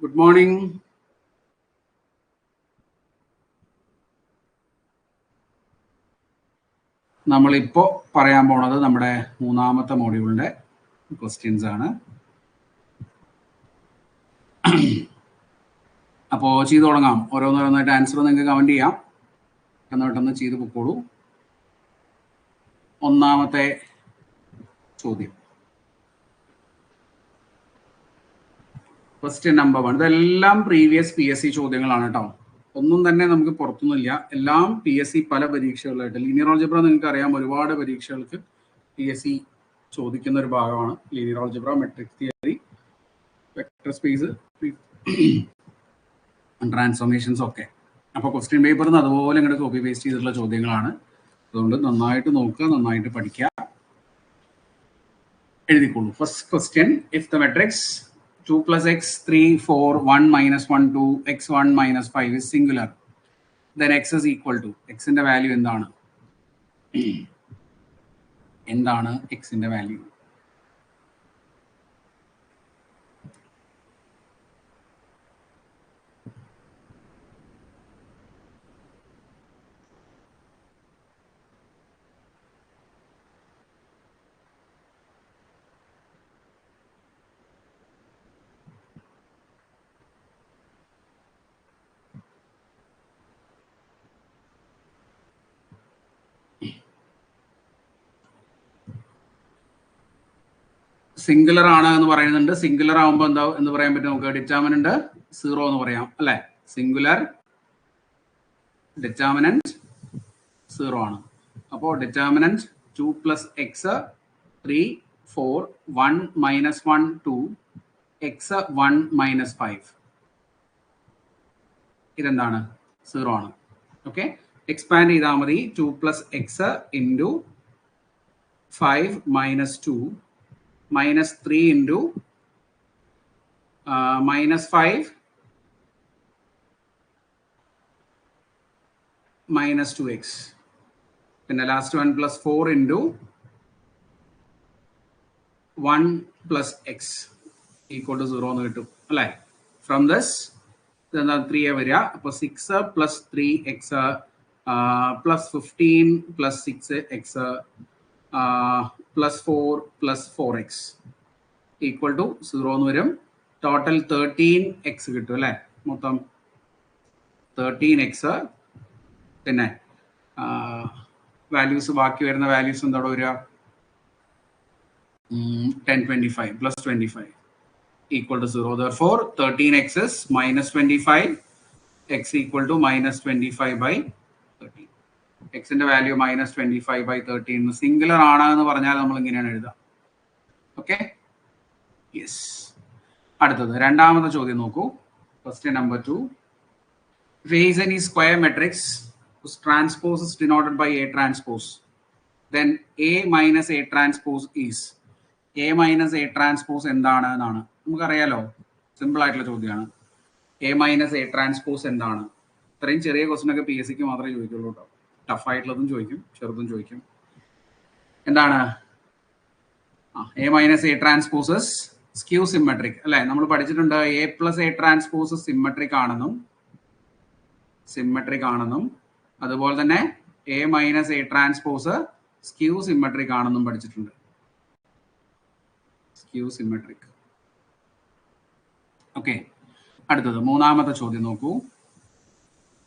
Good morning. നമ്മളിപ്പോൾ പറയാൻ പോണത് നമ്മുടെ മൂന്നാമത്തെ മോഡ്യൂളിൻ്റെ ക്വസ്റ്റ്യൻസ് ആണ്. അപ്പോൾ ചെയ്തു തുടങ്ങാം. ഓരോന്നോരോന്നായിട്ട് ആൻസർ നിങ്ങൾക്ക് കമൻറ്റ് ചെയ്യാം. പെട്ടെന്ന് ചെയ്ത് പൊക്കോളൂ. ഒന്നാമത്തെ ചോദ്യം, ക്വസ്റ്റ്യൻ നമ്പർ 1. ഇതെല്ലാം പ്രീവിയസ് PSC ചോദ്യങ്ങളാണ് കേട്ടോ. ഒന്നും തന്നെ നമുക്ക് പുറത്തൊന്നുമില്ല. എല്ലാം PSC പല പരീക്ഷകളായിട്ട്. ലീനിയർ ആൾജിബ്ര നിങ്ങൾക്ക് അറിയാം, ഒരുപാട് പരീക്ഷകൾക്ക് PSC ചോദിക്കുന്ന ഒരു ഭാഗമാണ്. Linear algebra, metric theory, vector space, transformations ഒക്കെ. അപ്പോൾ ക്വസ്റ്റ്യൻ പേപ്പറിൽ നിന്ന് അതുപോലെ ഇങ്ങോട്ട് കോപ്പി പേസ്റ്റ് ചെയ്തിട്ടുള്ള ചോദ്യങ്ങളാണ്. അതുകൊണ്ട് നന്നായിട്ട് നോക്കുക, നന്നായിട്ട് പഠിക്കുക, എഴുതിക്കോളൂ. First question, if the matrix 2 plus x, 3, 4, 1 minus 1, 2, x 1 minus 5 is singular, then x is equal to, x ന്റെ വാല്യൂ എന്താണ്? എന്താണ് x ന്റെ വാല്യൂ? സിംഗുലർ ആണ് എന്ന് പറയുന്നുണ്ട്. സിംഗുലർ ആകുമ്പോൾ എന്താ എന്ന് പറയാൻ പറ്റും നമുക്ക്? ഡിറ്റർമിനന്റ് 0 എന്ന് പറയാം അല്ലെ? സിംഗുലർ ഡിറ്റർമിനന്റ് 0 ആണ്. അപ്പോൾ determinant 2 plus x 3 4 1 minus 1 2 x 1 minus 5 ഇതെന്താണ്? 0 ആണ്. ഓക്കെ, എക്സ്പാൻഡ് ചെയ്താൽ മതി. 2 plus x into 5 minus 2 minus 3 into minus 5 minus 2x. Then the last one plus 4 into 1 plus x equal to 0 എന്ന് കിട്ടും അല്ലേ? From this then 3 വരിക. അപ്പോൾ 6 plus 3x plus 15 plus 6x plus 4 plus 4x equal to 0 എന്ന് വരും. Total 13x കിട്ടും അല്ലേ? മൊത്തം 13x. പിന്നെ വാല്യൂസ്, ബാക്കി വരുന്ന വാല്യൂസ് എന്തോടെ വരിക? 1025 plus 25 equal to 0. Therefore 13x is minus 25, x equal to minus 25 by 13. എക്സിന്റെ വാല്യൂ minus 25 by 13. സിംഗുലർ ആണ് എന്ന് പറഞ്ഞാൽ നമ്മൾ ഇങ്ങനെയാണ് എഴുതുക. Okay, yes. അടുത്തത് രണ്ടാമത്തെ ചോദ്യം നോക്കൂ. Question number 2. If A is any square matrix whose transpose is denoted by A transpose, then A minus A transpose is. A minus A transpose എന്താണ് എന്നാണ് നമുക്കറിയാലോ. സിമ്പിൾ ആയിട്ടുള്ള ചോദ്യമാണ്. A minus A transpose എന്താണ്? ഇത്രയും ചെറിയ ക്വസ്റ്റ്യൻ ഒക്കെ PSCക്ക് മാത്രമേ ചോദിക്കുള്ളൂ കേട്ടോ. ടഫായിട്ടുള്ളതും ചോദിക്കും, ചെറുതും ചോദിക്കും. എന്താണ് A minus A transpose skew symmetric അല്ലെ? നമ്മൾ പഠിച്ചിട്ടുണ്ട് A plus A transpose symmetric ആണെന്നും അതുപോലെ തന്നെ A minus A transpose skew symmetric ആണെന്നും പഠിച്ചിട്ടുണ്ട്. Skew symmetric. ഓക്കെ, അടുത്തത് മൂന്നാമത്തെ ചോദ്യം നോക്കൂ.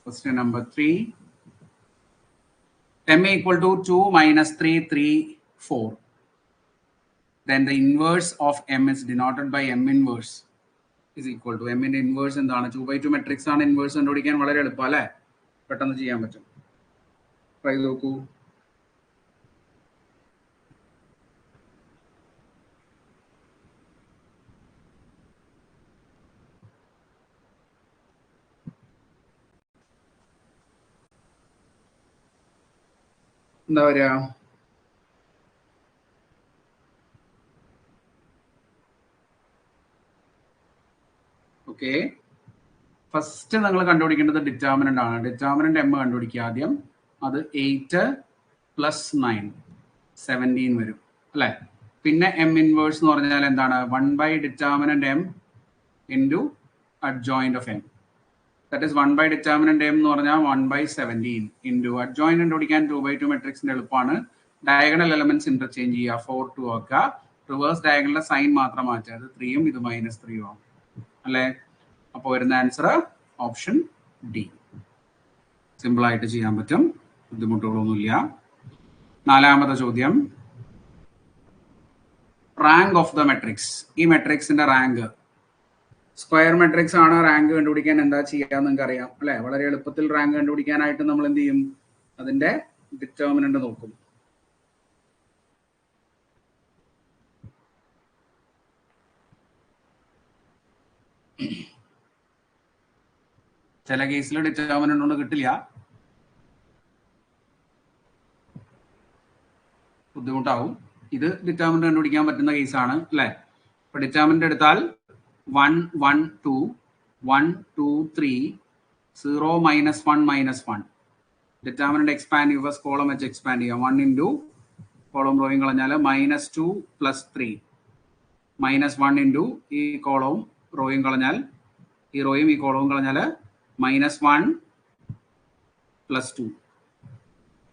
Question number 3. m equal to 2 minus 3 3 4, then the inverse of m is denoted by m inverse is equal to. m ന്റെ ഇൻവേഴ്സ് എന്താണ്? 2/2 മെട്രിക്സ് ആണ്. Inverse കണ്ടുപിടിക്കാൻ വളരെ എളുപ്പം അല്ലേ? പെട്ടെന്ന് ചെയ്യാൻ പറ്റും. ട്രൈ നോക്കൂ. എന്താ പറയാ? ഓക്കെ, ഫസ്റ്റ് നിങ്ങൾ കണ്ടുപിടിക്കേണ്ടത് ഡിറ്റർമിനന്റ് ആണ്. ഡിറ്റർമിനന്റ് m കണ്ടുപിടിക്കുക ആദ്യം. അത് 8 plus 9 17 വരും അല്ലെ? പിന്നെ m ഇൻവേഴ്സ് എന്ന് പറഞ്ഞാൽ എന്താണ്? 1 by determinant m into adjoint of m. That is 1 by determinant m എന്ന് പറഞ്ഞാൽ 1 by 17 into adjoint കണ്ടുപിടിക്കാൻ 2 by 2 മെട്രിക്സിന്റെ എളുപ്പമാണ്. ഡയഗണൽ എലമെന്റ്സ് ഇന്റർചേഞ്ച് ചെയ്യുക, 4 2 ആക്കുക, റിവേഴ്സ് ഡയഗണലിന്റെ സൈൻ മാത്രം മാറ്റുക, അത് 3ഉം ഇത് -3ഉം ആവും അല്ലേ. അപ്പോൾ വരുന്ന ആൻസർ ഓപ്ഷൻ ഡി. സിമ്പിൾ ആയിട്ട് ചെയ്യാൻ പറ്റും, ബുദ്ധിമുട്ടുകളൊന്നുമില്ല. നാലാമത്തെ ചോദ്യം, റാങ്ക് ഓഫ് ദ മെട്രിക്സ്. ഈ മെട്രിക്സിന്റെ റാങ്ക് സ്ക്വയർ മെട്രിക്സ് ആണ്. റാങ്ക് കണ്ടുപിടിക്കാൻ എന്താ ചെയ്യാന്ന് നിങ്ങൾക്ക് അറിയാം അല്ലെ. വളരെ എളുപ്പത്തിൽ റാങ്ക് കണ്ടുപിടിക്കാനായിട്ട് നമ്മൾ എന്ത് ചെയ്യും, അതിന്റെ ഡിറ്റർമിനന്റ് നോക്കും. ചില കേസിൽ ഡിറ്റർമിനന്റ് കൊണ്ട് കിട്ടില്ല, ബുദ്ധിമുട്ടാവും. ഇത് ഡിറ്റർമിനന്റ് കണ്ടുപിടിക്കാൻ പറ്റുന്ന കേസാണ് അല്ലെ. ഇപ്പൊ ഡിറ്റർമിനന്റ് എടുത്താൽ 1 1 2 1 2 3 0 -1 -1. ഡിറ്റർമിനന്റ് എക്സ്പാൻഡ് ചെയ്യുക, ഫസ്റ്റ് കോളം വെച്ച് എക്സ്പാൻഡ് ചെയ്യുക. 1 ഇൻറ്റു കോളം റോയും കളഞ്ഞാൽ -2 + 3 -1 ഇൻറ്റു ഈ കോളവും റോയും കളഞ്ഞാൽ, ഈ റോയും ഈ കോളവും കളഞ്ഞാൽ -1 + 2.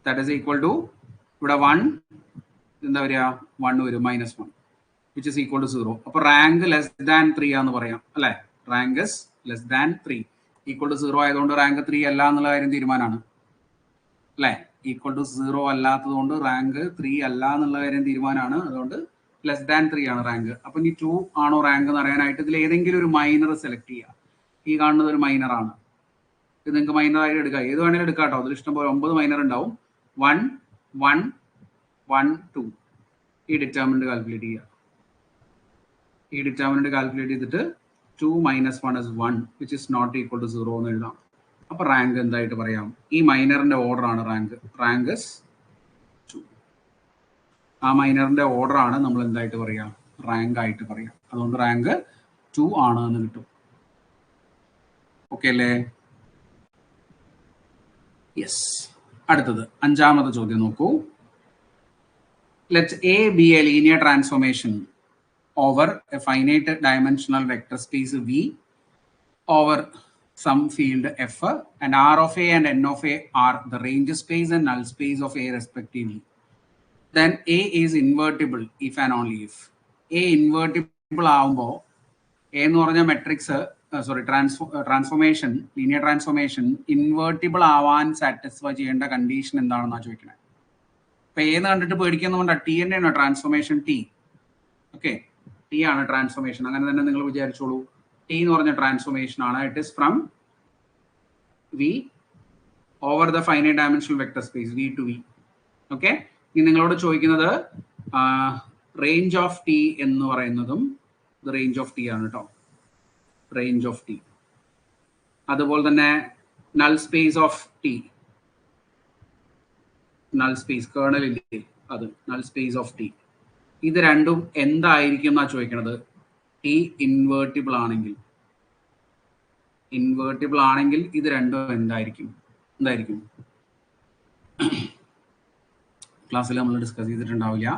ദാറ്റ് ഈസ് ഈക്വൽ ടു, ഇവിടെ 1 എന്താ വരിക, 1 വരും, -1 which is equal to 0. അപ്പോൾ റാങ്ക് <3 ആണെന്ന് പറയാം അല്ലെ. റാങ്ക് <3 ഈക്വൽ ടു 0 ആയതുകൊണ്ട് റാങ്ക് 3 അല്ല എന്നുള്ള കാര്യം തീരുമാനമാണ് അല്ലെ. ഈക്വൽ ടു 0 അല്ലാത്തത് കൊണ്ട് റാങ്ക് 3 അല്ല എന്നുള്ള കാര്യം തീരുമാനമാണ്. അതുകൊണ്ട് <3 ആണ് റാങ്ക്. അപ്പൊ ഇനി 2 ആണോ റാങ്ക് എന്ന് അറിയാനായിട്ട് ഇതിൽ ഏതെങ്കിലും ഒരു മൈനർ സെലക്ട് ചെയ്യുക. ഈ കാണുന്നത് ഒരു മൈനർ ആണ്, ഇത് നിങ്ങൾക്ക് മൈനർ ആയിട്ട് എടുക്കാം, ഏത് വേണമെങ്കിലും എടുക്കാം കേട്ടോ. അതിൽ ഇഷ്ടംപോലെ 9 മൈനർ ഉണ്ടാവും. 1 1 1 2 ഈ ഡിറ്റർമിനന്റ് കാൽക്കുലേറ്റ് ചെയ്യുക. ഈ ഡിറ്റർമിനന്റ് കാൽക്കുലേറ്റ് ചെയ്തിട്ട് 2 - 1 is 1 which is not equal to 0 എന്ന് എഴുതാം. അപ്പൊ റാങ്ക് എന്തായിട്ട് പറയാം, ഈ മൈനറിന്റെ ഓർഡർ ആണ് റാങ്ക്. റാങ്ക് 2. ആ മൈനറിന്റെ ഓർഡർ ആണ് നമ്മൾ എന്തായിട്ട് പറയാം, റാങ്ക് ആയിട്ട് പറയാം. അതുകൊണ്ട് റാങ്ക് 2 ആണ് എന്ന് കിട്ടും. ഓക്കെ അല്ലേ? യെസ്. അടുത്തത് അഞ്ചാമത്തെ ചോദ്യം നോക്കൂ. Let A be a linear transformation over a finite dimensional vector space V over some field F, and R of A and N of A are the range space and null space of A respectively. Then A is invertible if and only if. A invertible ആവുമ്പോൾ A എന്ന് പറഞ്ഞ matrix transformation, linear transformation invertible ആവാൻ satisfy ചെയ്യേണ്ട condition എന്താണെന്നാണ് ചോദിക്കുന്നത്. ഇപ്പൊ A എന്ന് കണ്ടിട്ട് പേടിക്കുന്നുണ്ട്, ടി തന്നെയാണ് ട്രാൻസ്ഫോർമേഷൻ ടി. ഓക്കെ, ടി ആണ് ട്രാൻസ്ഫോർമേഷൻ. അങ്ങനെ തന്നെ നിങ്ങൾ വിചാരിച്ചോളൂ, ടി എന്ന് പറഞ്ഞ ട്രാൻസ്ഫോർമേഷൻ ആണ്. It is from V over the finite dimensional vector space V to V. Okay, ഇനി നിങ്ങളോട് ചോദിക്കുന്നത് റേഞ്ച് ഓഫ് ടി എന്ന് പറയുന്നതും ഇത് റേഞ്ച് ഓഫ് ടി ആണ് കേട്ടോ, റേഞ്ച് ഓഫ് ടി. അതുപോലെ തന്നെ null space of T, null space kernel ഇല്ലേ, അത് നൾ സ്പേസ് ഓഫ് ടി. ഇത് രണ്ടും എന്തായിരിക്കും എന്നാ ചോദിക്കണത്. ടി ഇൻവേർട്ടിബിൾ ആണെങ്കിൽ, ഇൻവേർട്ടിബിൾ ആണെങ്കിൽ ഇത് രണ്ടും എന്തായിരിക്കും? ക്ലാസ്സിൽ നമ്മൾ ഡിസ്കസ് ചെയ്തിട്ടുണ്ടാവില്ല,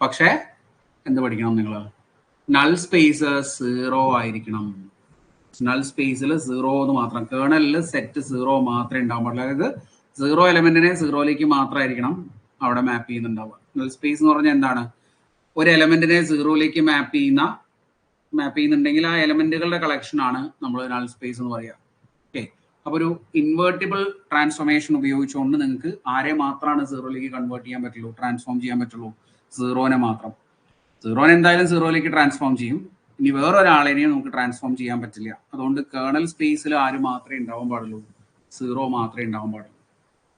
പക്ഷേ എന്ത് പഠിക്കണം നിങ്ങൾ? നൾ സ്പേസ് 0 ആയിരിക്കണം. നൾ സ്പേസിൽ 0 എന്ന് മാത്രം, കേർണലിൽ സെറ്റ് 0 മാത്രമേ ഉണ്ടാവാൻ പാടുള്ളൂ. അതായത് 0 എലമെന്റിനെ 0ലേക്ക് മാത്രമായിരിക്കണം അവിടെ മാപ്പ് ചെയ്യുന്നുണ്ടാവുക. നൾ സ്പേസ് എന്ന് പറഞ്ഞാൽ എന്താണ്? ഒരു എലമെന്റിനെ 0ലേക്ക് മാപ്പ് ചെയ്യുന്നുണ്ടെങ്കിൽ ആ എലമെന്റുകളുടെ കളക്ഷൻ ആണ് നമ്മൾ നൾ സ്പേസ് എന്ന് പറയുക. ഓക്കെ, അപ്പോൾ ഒരു ഇൻവേർട്ടിബിൾ ട്രാൻസ്ഫോർമേഷൻ ഉപയോഗിച്ചുകൊണ്ട് നിങ്ങൾക്ക് ആരെ മാത്രമാണ് 0ലേക്ക് കൺവേർട്ട് ചെയ്യാൻ പറ്റുള്ളൂ, ട്രാൻസ്ഫോം ചെയ്യാൻ പറ്റുള്ളൂ? 0നെ മാത്രം. 0നെ എന്തായാലും 0ലേക്ക് ട്രാൻസ്ഫോം ചെയ്യും. ഇനി വേറൊരാളെയും നമുക്ക് ട്രാൻസ്ഫോം ചെയ്യാൻ പറ്റില്ല. അതുകൊണ്ട് കേർണൽ സ്പേസിൽ ആര് മാത്രമേ ഉണ്ടാവാൻ പാടുള്ളൂ? 0 മാത്രമേ ഉണ്ടാവാൻ പാടുള്ളൂ.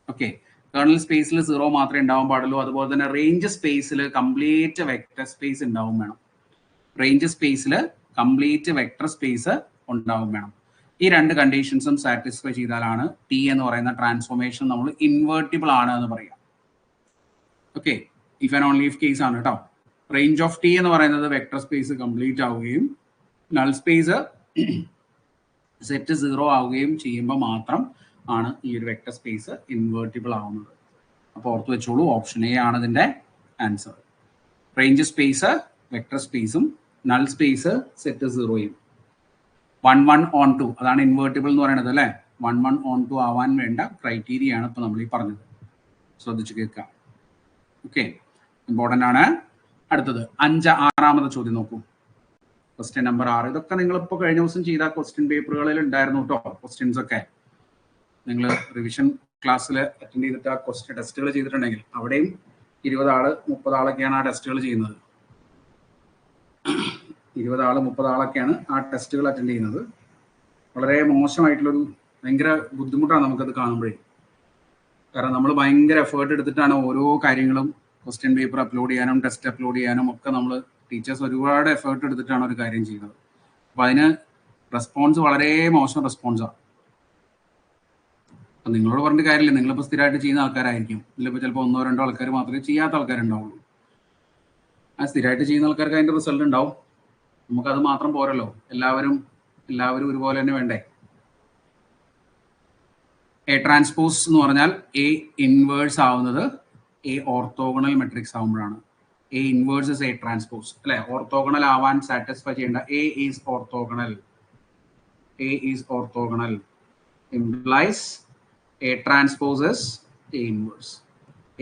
ഓക്കെ, കേർണൽ സ്പേസിൽ 0 മാത്രമേ ഉണ്ടാവാൻ പാടുള്ളൂ. അതുപോലെ തന്നെ റേഞ്ച് സ്പേസിൽ കംപ്ലീറ്റ് വെക്ടർ സ്പേസ് ഉണ്ടാവും വേണം. റേഞ്ച് സ്പേസിൽ കംപ്ലീറ്റ് വെക്ടർ സ്പേസ് ഉണ്ടാവും വേണം. ഈ രണ്ട് കണ്ടീഷൻസും സാറ്റിസ്ഫൈ ചെയ്താലാണ് ടി എന്ന് പറയുന്ന ട്രാൻസ്ഫോർമേഷൻ നമ്മൾ ഇൻവേർട്ടിബിൾ ആണ് എന്ന് പറയാം. Okay, if and only if case ആണ് കേട്ടോ. റേഞ്ച് ഓഫ് ടി എന്ന് പറയുന്നത് വെക്ടർ സ്പേസ് കംപ്ലീറ്റ് ആവുകയും നൾ സ്പേസ് സെറ്റ് 0 ആവുകയും ചെയ്യുമ്പോൾ മാത്രം ആണ് ഈ ഒരു വെക്ടർ സ്പേസ് ഇൻവേർട്ടിബിൾ ആവുന്നത്. അപ്പോൾ ഓർത്ത് വെച്ചോളൂ, ഓപ്ഷൻ എ ആണ് ഇതിന്റെ ആൻസർ. റേഞ്ച് സ്പേസ് വെക്ടർ സ്പേസും നൾ സ്പേസ് സെറ്റ് 0യും. 1 on 2 അതാണ് ഇൻവേർട്ടിബിൾ എന്ന് പറയുന്നത് അല്ലേ. 1 on 2 ആവാൻ വേണ്ട ക്രൈറ്റീരിയ ആണ് ഇപ്പൊ നമ്മൾ ഈ പറഞ്ഞത്. ശ്രദ്ധിച്ചു കേൾക്കുക. ഓക്കെ, ഇമ്പോർട്ടൻ്റ് ആണ്. അടുത്തത് 6ാമത്തെ ചോദ്യം നോക്കൂ. Question number 6. ഇതൊക്കെ നിങ്ങൾ ഇപ്പോൾ കഴിഞ്ഞ ദിവസം ചെയ്ത ക്വസ്റ്റ്യൻ പേപ്പറുകളിൽ ഉണ്ടായിരുന്നു കേട്ടോ. ക്വസ്റ്റ്യൻസ് ഒക്കെ നിങ്ങൾ റിവിഷൻ ക്ലാസ്സിൽ അറ്റൻഡ് ചെയ്തിട്ട് ആ ക്വസ്റ്റ്യൻ ടെസ്റ്റുകൾ ചെയ്തിട്ടുണ്ടെങ്കിൽ അവിടെയും 20 ആള് 30 ആളൊക്കെയാണ് ആ ടെസ്റ്റുകൾ ചെയ്യുന്നത്. 20 ആള് 30 ആളൊക്കെയാണ് ആ ടെസ്റ്റുകൾ അറ്റൻഡ് ചെയ്യുന്നത്. വളരെ മോശമായിട്ടുള്ളൊരു ഭയങ്കര ബുദ്ധിമുട്ടാണ് നമുക്കത് കാണുമ്പോഴേ. കാരണം നമ്മൾ ഭയങ്കര എഫേർട്ട് എടുത്തിട്ടാണ് ഓരോ കാര്യങ്ങളും ക്വസ്റ്റ്യൻ പേപ്പർ അപ്ലോഡ് ചെയ്യാനും ടെസ്റ്റ് അപ്ലോഡ് ചെയ്യാനും ഒക്കെ നമ്മൾ ടീച്ചേഴ്സ് ഒരുപാട് എഫേർട്ട് എടുത്തിട്ടാണ് ഒരു കാര്യം ചെയ്യുന്നത്. അപ്പോൾ അതിന് റെസ്പോൺസ് വളരെ മോശം റെസ്പോൺസാണ്. അപ്പം നിങ്ങളോട് പറഞ്ഞ കാര്യമില്ല, നിങ്ങളിപ്പോൾ സ്ഥിരമായിട്ട് ചെയ്യുന്ന ആൾക്കാരായിരിക്കും. ഇതിലിപ്പോൾ ചിലപ്പോൾ 1-2 ആൾക്കാർ മാത്രമേ ചെയ്യാത്ത ആൾക്കാരുണ്ടാവുള്ളൂ. ആ സ്ഥിരമായിട്ട് ചെയ്യുന്ന ആൾക്കാർക്ക് അതിൻ്റെ റിസൾട്ട് ഉണ്ടാവും. നമുക്കത് മാത്രം പോരല്ലോ, എല്ലാവരും ഒരുപോലെ തന്നെ വേണ്ടേ. എ ട്രാൻസ്പോസ് എന്ന് പറഞ്ഞാൽ എ ഇൻവേഴ്സ് ആവുന്നത് എ ഓർത്തോഗണൽ മെട്രിക്സ് ആവുമ്പോഴാണ്. A inverse is A transpose അല്ലെ. ഓർത്തോഗണൽ ആവാൻ സാറ്റിസ്ഫൈ ചെയ്യേണ്ട A is orthogonal. A is orthogonal implies A transpose is A inverse.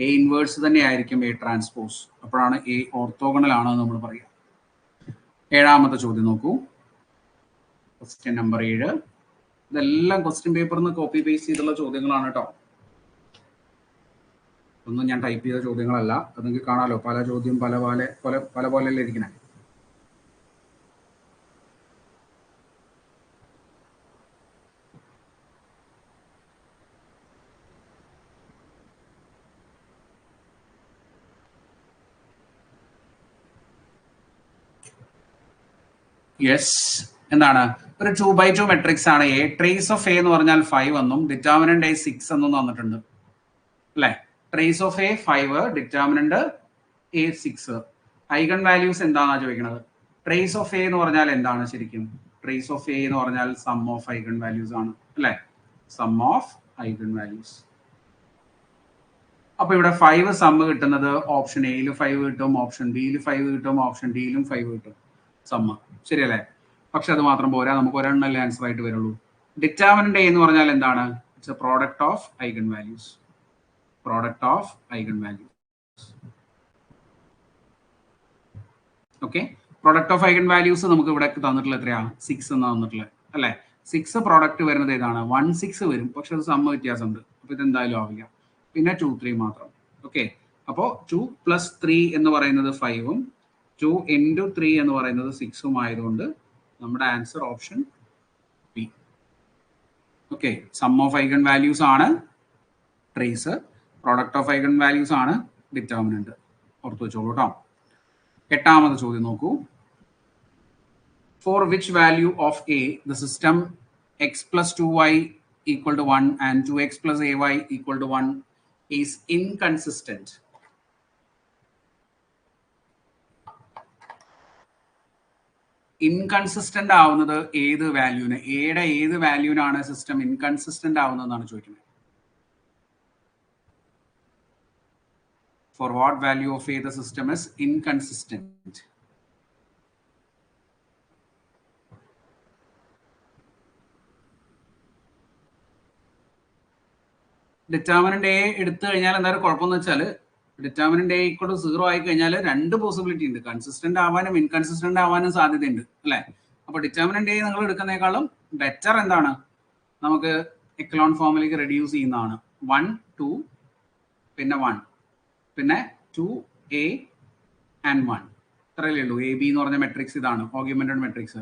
A inverse തന്നെ ആയിരിക്കും എ ട്രാൻസ്പോസ്. അപ്പോഴാണ് എ ഓർത്തോഗണൽ ആണെന്ന് നമ്മൾ പറയുക. 7ാമത്തെ ചോദ്യം നോക്കൂ. Question number 7. ഇതെല്ലാം ക്വസ്റ്റ്യൻ പേപ്പറിൽ നിന്ന് കോപ്പി പേസ്റ്റ് ചെയ്തുള്ള ചോദ്യങ്ങളാണ് കേട്ടോ. ഒന്നും ഞാൻ ടൈപ്പ് ചെയ്ത ചോദ്യങ്ങളല്ല. അത് നിങ്ങൾക്ക് കാണാമല്ലോ, പല ചോദ്യം പല പോലെയല്ലേ ഇരിക്കണേ. യെസ്, എന്താണ് ഒരു 2x2 മെട്രിക്സ് ആണ് എ. ട്രേസ് ഓഫ് എ എന്ന് പറഞ്ഞാൽ 5 എന്നും ഡിറ്റർമിനന്റ് എ 6 എന്നും തന്നിട്ടുണ്ട് അല്ലെ. Trace of A 5, determinant A 6. Eigen values എന്താണെന്നാണ് ചോദിക്കുന്നത്. ട്രേസ് ഓഫ് എ എന്ന് പറഞ്ഞാൽ എന്താണ് ശരിക്കും? ട്രേസ് ഓഫ് എ എന്ന് പറഞ്ഞാൽ സം ഓഫ് ഐഗൺ വാല്യൂസ് ആണ് അല്ലെ. Sum of eigen values. അപ്പൊ ഇവിടെ 5 സം കിട്ടുന്നത് ഓപ്ഷൻ എയിൽ 5 കിട്ടും, ഓപ്ഷൻ ബിയിൽ 5 കിട്ടും, ഓപ്ഷൻ ഡിയിലും 5 കിട്ടും സമ്മ. ശരിയല്ലേ? പക്ഷെ അത് മാത്രം പോരാ, നമുക്ക് ഒരെണ്ണല്ലേ ആൻസർ ആയിട്ട് വരുള്ളൂ. ഡിറ്റർമിനന്റ് എ എന്ന് പറഞ്ഞാൽ എന്താണ്? It's A product of eigen values. Product of eigen values. Okay, product of eigen values നമുക്ക് ഇവിടെ തന്നിട്ടുള്ള എത്രയാ? 6 എന്നാ തന്നിട്ടുള്ളത് അല്ലെ. 6 പ്രോഡക്റ്റ് വരുന്നത് ഏതാണ്? 1 6 വരും, പക്ഷെ അത് സമ്മ വ്യത്യാസമുണ്ട്. അപ്പൊ ഇത് എന്തായാലും ആവില്ല. പിന്നെ 2 3 മാത്രം. ഓക്കെ, അപ്പോ 2 + 3 എന്ന് പറയുന്നത് 5ഉം 2 × 3 എന്ന് പറയുന്നത് 6ഉം ആയതുകൊണ്ട് നമ്മുടെ answer option B. Okay, sum of eigen values ആണ് trace, product of eigen values ആണ് ഡിറ്റർമിനന്റ്. ഓർത്ത് വെച്ചോളൂ കേട്ടോ. 8ാമത്തെ ചോദ്യം നോക്കൂ. For which value of A the system x + 2y = 1 and 2x + ay = 1 is inconsistent. Inconsistent ആവുന്നത് ഏത് വാല്യൂന്? എയുടെ ഏത് വാല്യൂനാണ് സിസ്റ്റം ഇൻകൺസിസ്റ്റന്റ് ആവുന്നതെന്നാണ് ചോദിക്കുന്നത്. For what value of a the system is inconsistent? Determinant A എടുത്തു കഴിഞ്ഞാൽ എന്തായാലും കുഴപ്പമെന്ന് വെച്ചാൽ ഡിറ്റർമിനന്റ് എ = 0 ആയി കഴിഞ്ഞാൽ 2 പോസിബിലിറ്റി ഉണ്ട്. കൺസിസ്റ്റന്റ് ആവാനും ഇൻകൺസിസ്റ്റന്റ് ആവാനും സാധ്യതയുണ്ട് അല്ലെ. അപ്പൊ ഡിറ്റർമിനന്റ് എ നിങ്ങൾ എടുക്കുന്നതിനേക്കാളും ബെറ്റർ എന്താണ്? നമുക്ക് എക്കലോൺ ഫോമിലേക്ക് റെഡ്യൂസ് ചെയ്യുന്നതാണ്. 1 2 പിന്നെ 1 പിന്നെ 2a and 1. ഇത്രയല്ലേ ഉള്ളൂ. എ ബി എന്ന് പറഞ്ഞ മെട്രിക്സ് ഇതാണ്, ഓഗ്യുമെന്റഡ് മെട്രിക്സ്.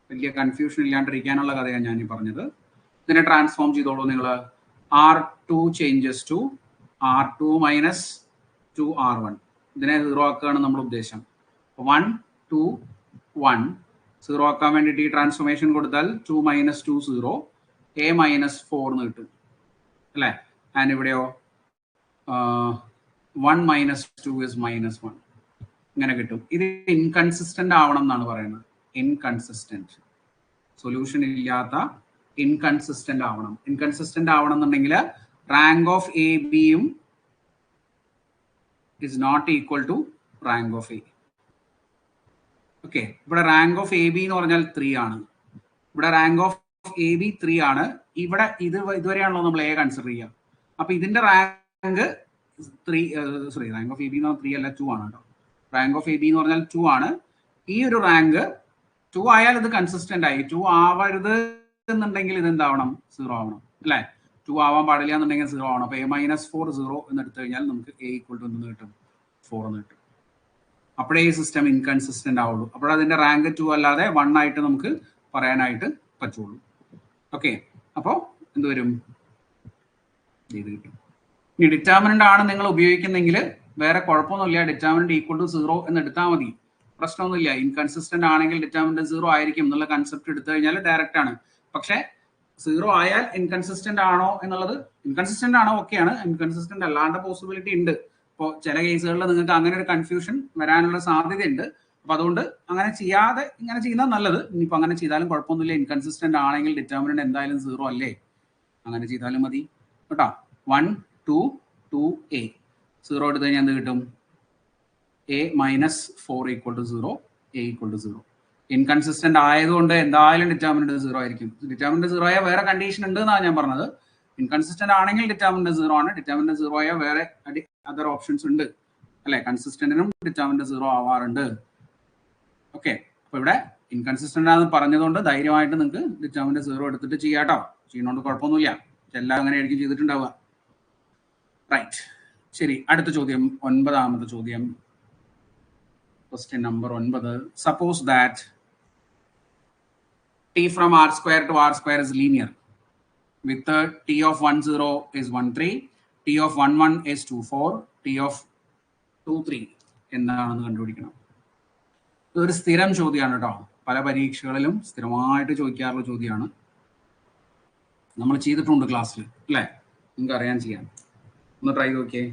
വലിയ കൺഫ്യൂഷൻ ഇല്ലാണ്ടിരിക്കാനുള്ള കഥയാണ് ഞാൻ ഈ പറഞ്ഞത്. ഇതിനെ ട്രാൻസ്ഫോം ചെയ്തോളൂ നിങ്ങൾ. R2 changes to R2 - 2R1. ഇതിനെ 0 ആക്കുകയാണ് നമ്മുടെ ഉദ്ദേശം. 1 2 1 0 ആക്കാൻ വേണ്ടിയിട്ട് ഈ ട്രാൻസ്ഫോർമേഷൻ കൊടുത്താൽ 2 - 2 0, a - 4 എന്ന് കിട്ടും അല്ലേ. ആൻഡ് ഇവിടെയോ 1 - 2 is -1 ഇങ്ങനെ കിട്ടും. ഇത് ഇൻകൺസിസ്റ്റന്റ് ആവണം എന്നാണ് പറയുന്നത്. ഇൻകൺസിസ്റ്റന്റ് സൊല്യൂഷൻ ഇല്ലാത്ത ഇൻകൺസിസ്റ്റന്റ് ആവണം. ഇൻകൺസിസ്റ്റന്റ് ആവണം എന്നുണ്ടെങ്കിൽ റാങ്ക് ഓഫ് എ ബിയും is not equal to rank of A. Okay, ഇവിടെ റാങ്ക് ഓഫ് എ ബി എന്ന് പറഞ്ഞാൽ 3 ആണ്. ഇവിടെ റാങ്ക് ഓഫ് എ ബി 3 ആണ്. ഇവിടെ ഇതുവരെയാണല്ലോ നമ്മൾ എ കൺസിഡർ ചെയ്യുക. അപ്പൊ ഇതിന്റെ rank 3, sorry, rank of A B എന്ന് പറഞ്ഞാൽ 3 അല്ല 2 ആണ് കേട്ടോ. റാങ്ക് ഓഫ് എ ബി എന്ന് പറഞ്ഞാൽ 2 ആണ്. ഈ ഒരു റാങ്ക് 2 ആയാൽ ഇത് കൺസിസ്റ്റന്റ് ആയി. 2 ആവരുത് എന്നുണ്ടെങ്കിൽ ഇത് എന്താവണം? 0 ആവണം അല്ലെ? 2 ആവാൻ പാടില്ല എന്നുണ്ടെങ്കിൽ 0 ആവണം. അപ്പൊ a-4 0 എന്ന് എടുത്തു കഴിഞ്ഞാൽ നമുക്ക് a ഈക്വൽ ടു എന്ന് കിട്ടും? 4 എന്ന് കിട്ടും. അപ്പോഴേ ഈ സിസ്റ്റം ഇൻകൺസിസ്റ്റന്റ് ആവുള്ളൂ. അപ്പോഴതിന്റെ റാങ്ക് 2 അല്ലാതെ 1 ആയിട്ട് നമുക്ക് പറയാനായിട്ട് പറ്റുള്ളൂ. ഓക്കെ, അപ്പോ എന്ത് വരും? ഇത് കിട്ടും. ഇനി ഡിറ്റർമിനന്റ് ആണ് നിങ്ങൾ ഉപയോഗിക്കുന്നെങ്കിൽ വേറെ കുഴപ്പമൊന്നുമില്ല. ഡിറ്റർമിനന്റ് ഈക്വൽ ടു 0 എന്ന് എടുത്താൽ മതി, പ്രശ്നമൊന്നുമില്ല. ഇൻകൺസിസ്റ്റന്റ് ആണെങ്കിൽ ഡിറ്റർമിനന്റ് 0 ആയിരിക്കും എന്നുള്ള കൺസെപ്റ്റ് എടുത്തു കഴിഞ്ഞാൽ ഡയറക്റ്റ് ആണ്. പക്ഷെ 0 ആയാൽ ഇൻകൺസിസ്റ്റന്റ് ആണോ എന്നുള്ളത്, ഇൻകൺസിസ്റ്റന്റ് ആണോ ഓക്കെയാണ്, ഇൻകൺസിസ്റ്റന്റ് അല്ലാണ്ട് പോസിബിലിറ്റി ഉണ്ട്. ഇപ്പോൾ ചില കേസുകളിൽ നിങ്ങൾക്ക് അങ്ങനെ ഒരു കൺഫ്യൂഷൻ വരാനുള്ള സാധ്യതയുണ്ട്. അപ്പൊ അതുകൊണ്ട് അങ്ങനെ ചെയ്യാതെ ഇങ്ങനെ ചെയ്യുന്നത് നല്ലത്. ഇനിയിപ്പോൾ അങ്ങനെ ചെയ്താലും കുഴപ്പമൊന്നുമില്ല. ഇൻകൺസിസ്റ്റന്റ് ആണെങ്കിൽ ഡിറ്റർമിനന്റ് എന്തായാലും 0 അല്ലേ, അങ്ങനെ ചെയ്താലും മതി കേട്ടോ. 1 2 2 a 0 എടുത്തു കഴിഞ്ഞാൽ എന്ത് കിട്ടും? a-4 equal to 0, a equal to 0. Inconsistent ആയതുകൊണ്ട് എന്തായാലും ഡിറ്റർമിനന്റ് 0 ആയിരിക്കും. ഡിറ്റർമിനന്റ് 0 ആയ വേറെ കണ്ടീഷൻ ഉണ്ട് എന്നാണ് ഞാൻ പറഞ്ഞത്. ഇൻകൺസിസ്റ്റന്റ് ആണെങ്കിൽ ഡിറ്റർമിനന്റ് 0 ആണ്. ഡിറ്റർമിനന്റ് 0 ആയ വേറെ അതർ ഓപ്ഷൻസ് ഉണ്ട് അല്ലെ? കൺസിസ്റ്റന്റിനും ഡിറ്റർമിനന്റ് 0 ആവാറുണ്ട്. ഓക്കെ, അപ്പൊ ഇവിടെ ഇൻകൺസിസ്റ്റന്റ് ആണെന്ന് പറഞ്ഞതുകൊണ്ട് ധൈര്യമായിട്ട് നിങ്ങൾക്ക് ഡിറ്റർമിനന്റ് 0 എടുത്തിട്ട് ചെയ്യാട്ടോ. ചെയ്യുന്നതുകൊണ്ട് കുഴപ്പമൊന്നുമില്ല. എല്ലാം അങ്ങനെ ആയിരിക്കും ചെയ്തിട്ടുണ്ടാവുക. റൈറ്റ്, ശരി. അടുത്ത ചോദ്യം, 9ാമത്തെ ചോദ്യം. Question number 9. Suppose that t from r square to r square is linear with t of 1 0 is 1 3, t of 1 1 is 2 4, t of 2 3 എന്താണെന്ന് കണ്ടുപിടിക്കണം. ഇതൊരു സ്ഥിരം ചോദ്യമാണ് കേട്ടോ. പല പരീക്ഷകളിലും സ്ഥിരമായിട്ട് ചോദിക്കാറുള്ള ചോദ്യമാണ്. നമ്മൾ ചെയ്തിട്ടുണ്ട് ക്ലാസ്സിൽ അല്ലേ? നിങ്ങൾക്ക് അറിയാൻ ചെയ്യാൻ. ഒന്ന് ട്രൈ നോക്കിയേ.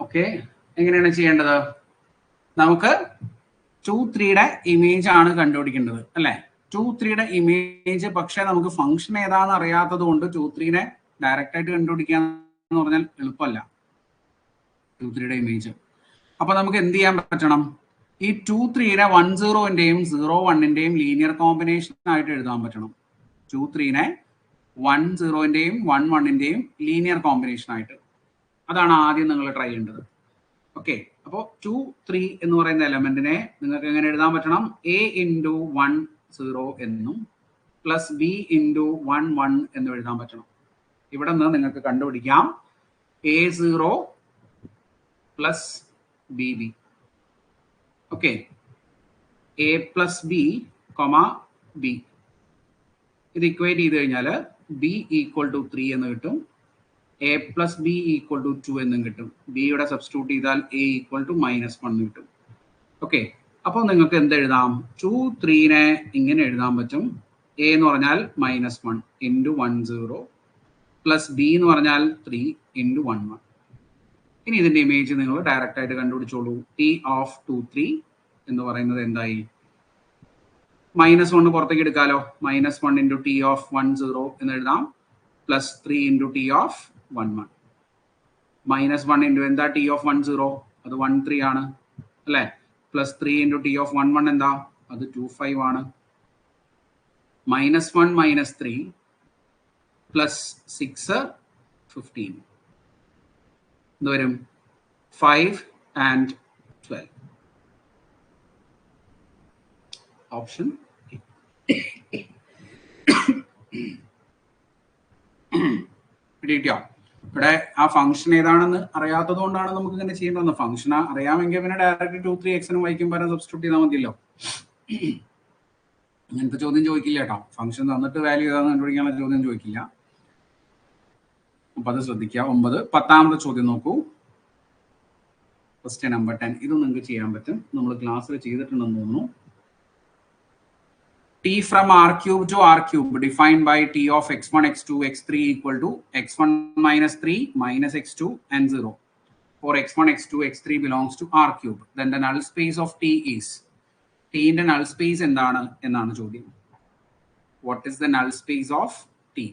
ഓക്കെ, എങ്ങനെയാണ് ചെയ്യേണ്ടത്? നമുക്ക് 2 3യുടെ ഇമേജ് ആണ് കണ്ടുപിടിക്കേണ്ടത് അല്ലെ? 2 3യുടെ ഇമേജ്. പക്ഷെ നമുക്ക് ഫംഗ്ഷൻ ഏതാണെന്ന് അറിയാത്തത് കൊണ്ട് 2 3നെ ഡയറക്റ്റ് ആയിട്ട് കണ്ടുപിടിക്കുക എന്ന് പറഞ്ഞാൽ എളുപ്പമല്ല. 2 3യുടെ ഇമേജ്. അപ്പൊ നമുക്ക് എന്ത് ചെയ്യാൻ പറ്റണം? ഈ 2 3നെ 1 0ന്റെയും 0 1ന്റെയും ലീനിയർ കോമ്പിനേഷൻ ആയിട്ട് എഴുതാൻ പറ്റണം. 2 3നെ 1 0ന്റെയും 1 1ന്റെയും ലീനിയർ കോമ്പിനേഷൻ ആയിട്ട്. അതാണ് ആദ്യം നിങ്ങൾ ട്രൈ ചെയ്യേണ്ടത്. ഓക്കെ, അപ്പോൾ 2 3 എന്ന് പറയുന്ന എലമെന്റിനെ നിങ്ങൾക്ക് എങ്ങനെ എഴുതാൻ പറ്റണം? a ഇൻറ്റു 1 0 എന്നും പ്ലസ് b ഇൻറ്റു 1 1 എന്നും എഴുതാൻ പറ്റണം. ഇവിടെ നിന്ന് നിങ്ങൾക്ക് കണ്ടുപിടിക്കാം a0 plus bb. Okay, a plus b b. ഇത് ഇക്വേറ്റ് ചെയ്ത് കഴിഞ്ഞാൽ b ഈക്വൽ ടു 3 എന്ന് കിട്ടും. a plus B equal to 2 എന്നും കിട്ടും. ബിയുടെ സബ്സ്റ്റിറ്റ്യൂട്ട് ചെയ്താൽ a ഈക്വൽ ടു -1 കിട്ടും. ഓക്കെ, അപ്പോൾ നിങ്ങൾക്ക് എന്ത് എഴുതാം? 2 3നെ ഇങ്ങനെ എഴുതാൻ പറ്റും. a എന്ന് പറഞ്ഞാൽ -1 ഇൻറ്റു 1 0 പ്ലസ് b എന്ന് പറഞ്ഞാൽ 3 ഇൻറ്റു 1 1. ഇനി ഇതിന്റെ ഇമേജ് നിങ്ങൾ ഡയറക്റ്റ് ആയിട്ട് കണ്ടുപിടിച്ചോളൂ. t ഓഫ് 2 3 എന്ന് പറയുന്നത് എന്തായി? -1 പുറത്തേക്ക് എടുക്കാലോ. -1 ഇൻറ്റു t ഓഫ് 1 0 എന്ന് എഴുതാം. Plus 3 into t of 1 1. -1 into എന്താ? t ഓഫ് 1 0 അത് 1 3 ആണ് അല്ലെ? പ്ലസ് 3 ഇൻറ്റു t ഓഫ് 1 1 എന്താ? അത് 2 5 ആണ്. -1 -3 പ്ലസ് 6 15 എന്ത് വരും? 5 and 12. ഓപ്ഷൻ കിട്ടിയോ? ഇവിടെ ആ ഫംഗ്ഷൻ ഏതാണെന്ന് അറിയാത്തത് കൊണ്ടാണ് നമുക്ക് ഇങ്ങനെ ചെയ്യേണ്ടത്. ഫംഗ്ഷൻ അറിയാമെങ്കിൽ പിന്നെ ഡയറക്റ്റ് 2 3 എക്സിനും വൈക്കും പകരം സബ്സ്റ്റിറ്റ്യൂട്ട് ചെയ്താൽ മതിയല്ലോ. അങ്ങനത്തെ ചോദ്യം ചോദിക്കില്ല കേട്ടോ. ഫംഗ്ഷൻ തന്നിട്ട് വാല്യൂ ഏതാണെന്ന് കണ്ടുപിടിക്കാനുള്ള ചോദ്യം ചോദിക്കില്ല. അപ്പൊ അത് ശ്രദ്ധിക്കുക. 9. 10ാമത്തെ ചോദ്യം നോക്കൂ. Question number 10. ഇത് നിങ്ങൾക്ക് ചെയ്യാൻ പറ്റും. നമ്മൾ ക്ലാസ്സിൽ ചെയ്തിട്ടുണ്ടെന്ന് തോന്നുന്നു. T from R cube to R cube defined by T of x1, x2, x3 equal to x1 minus 3 minus x2 and 0. For x1, x2, x3 belongs to R cube. Then the null space of T is. T in the null space എന്താണ് ചോദ്യം. What is the null space of T?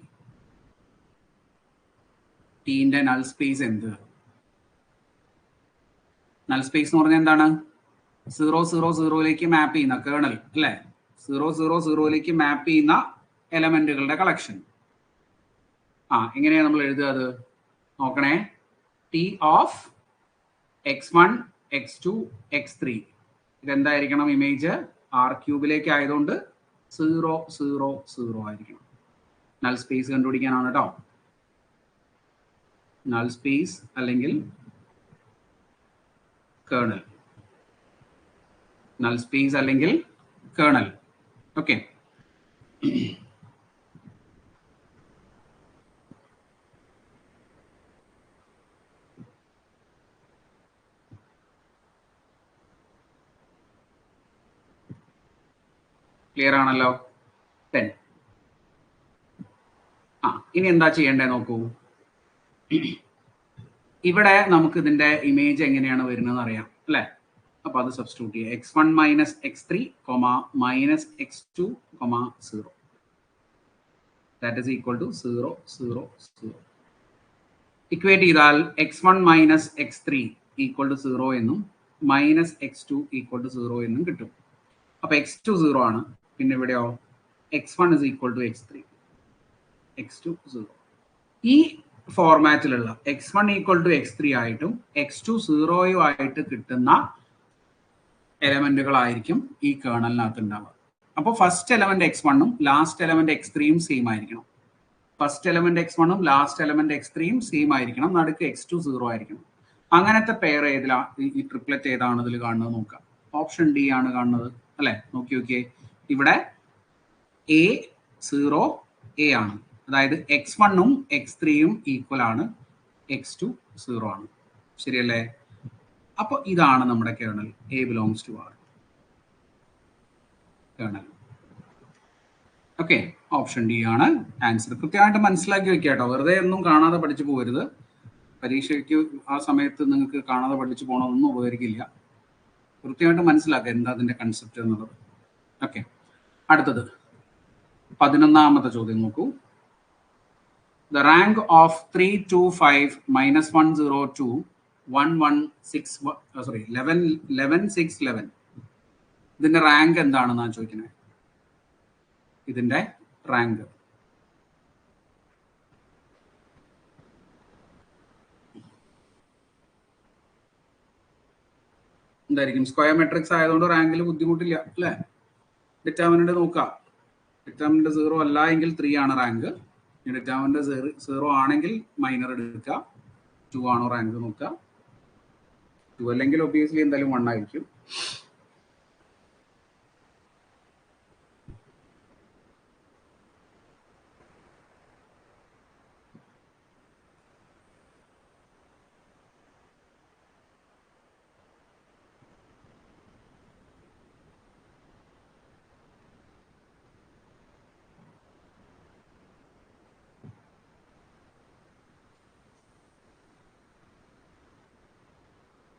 T in the null space എന്ത്? Null space എന്ന് പറഞ്ഞാൽ എന്താണ്? 0, 0, 0ലേക്ക് മാപ്പ് ചെയ്യുന്ന kernel അല്ലേ? 0, 0, 0ലേക്ക് മാപ്പ് ചെയ്യുന്ന എലമെന്റുകളുടെ collection. എങ്ങനെയാണ് നമ്മൾ എഴുതുക അത് നോക്കണേ. T of x1, x2, x3 ഇതെന്തായിരിക്കണം ഇമേജ്? ആർ ക്യൂബിലേക്ക് ആയതുകൊണ്ട് 0, 0, 0 ആയിരിക്കണം. നൾ സ്പേസ് കണ്ടുപിടിക്കാനാണ് കേട്ടോ. നൾ സ്പേസ് അല്ലെങ്കിൽ കേർണൽ. നൾ സ്പേസ് അല്ലെങ്കിൽ കേർണൽ. ഓക്കെ, ക്ലിയർ ആണല്ലോ. 10. ഇനി എന്താ ചെയ്യേണ്ടത് നോക്കൂ. ഇവിടെ നമുക്ക് ഇതിന്റെ ഇമേജ് എങ്ങനെയാണ് വരുന്നത് അറിയാം അല്ലെ? അപ്പൊ അത് സബ്സ്റ്റിറ്റ്യൂട്ട് ചെയ്യുക. x1 minus x3 minus x2 0 that is equal to 0, 0, 0. Equate ചെയ്താൽ x1 minus x3 equal to 0 എന്നും മൈനസ് x2 ഈക്വൽ ടു 0 എന്നും കിട്ടും. അപ്പൊ x2 0 ആണ്. പിന്നെ ഇവിടെയോ x1 is equal to x3, x2 0. ഈ ഫോർമാറ്റിലുള്ള x1 ഈക്വൽ ടു x3 ആയിട്ടും x2 0 ആയിട്ട് കിട്ടുന്ന എലമെന്റുകളായിരിക്കും ഈ കേർണലിനകത്ത് ഉണ്ടാവുക. അപ്പോൾ ഫസ്റ്റ് എലമെന്റ് x1ഉം ലാസ്റ്റ് എലമെന്റ് x3യും സെയിം ആയിരിക്കണം. ഫസ്റ്റ് എലമെന്റ് x1ഉം ലാസ്റ്റ് എലമെന്റ് x3യും സെയിം ആയിരിക്കണം. നടുക്ക് x2 0 ആയിരിക്കണം. അങ്ങനത്തെ പെയർ ഏതിലാ, ഈ ട്രിപ്ലറ്റ് ഏതാണ് ഇതിൽ കാണുന്നത് നോക്കാം. ഓപ്ഷൻ ഡി ആണ് കാണുന്നത് അല്ലെ? നോക്കി നോക്കിയേ, ഇവിടെ A 0 A ആണ്. അതായത് x1ഉം x3യും ഈക്വൽ ആണ്, x2 0 ആണ്. ശരിയല്ലേ? അപ്പൊ ഇതാണ് നമ്മുടെ kernel. A belongs to R kernel. Okay, option D ആണ് ആൻസർ. കൃത്യമായിട്ട് മനസ്സിലാക്കി വെക്കുക കേട്ടോ. വെറുതെ ഒന്നും കാണാതെ പഠിച്ചു പോകരുത്. പരീക്ഷയ്ക്ക് ആ സമയത്ത് നിങ്ങൾക്ക് കാണാതെ പഠിച്ചു പോകണമെന്നൊന്നും ഉപകരിക്കില്ല. കൃത്യമായിട്ട് മനസ്സിലാക്കുക എന്താ അതിന്റെ കൺസെപ്റ്റ് എന്നുള്ളത്. ഓക്കെ, അടുത്തത് 11ാമത്തെ ചോദ്യം നോക്കൂ. The rank of 325 minus 102 11 6 11 ഇതിന്റെ റാങ്ക് എന്താണെന്നാണ് ചോദിക്കുന്നത്. ഇതിന്റെ റാങ്ക് എന്തായിരിക്കും? സ്ക്വയർ മെട്രിക്സ് ആയതുകൊണ്ട് റാങ്കിൽ ബുദ്ധിമുട്ടില്ല അല്ലെ? ഡിറ്റർമിനന്റ് നോക്കാം. ഡിറ്റർമിനന്റ് 0 അല്ല എങ്കിൽ 3 ആണ് റാങ്ക്. ഡിറ്റർമിനന്റ് 0 ആണെങ്കിൽ മൈനർ എടുക്കുക. 2 ആണോ റാങ്ക് നോക്കുക. 2 അല്ലെങ്കിൽ ഒബിയസ്ലി എന്തായാലും 1 ആയിരിക്കും.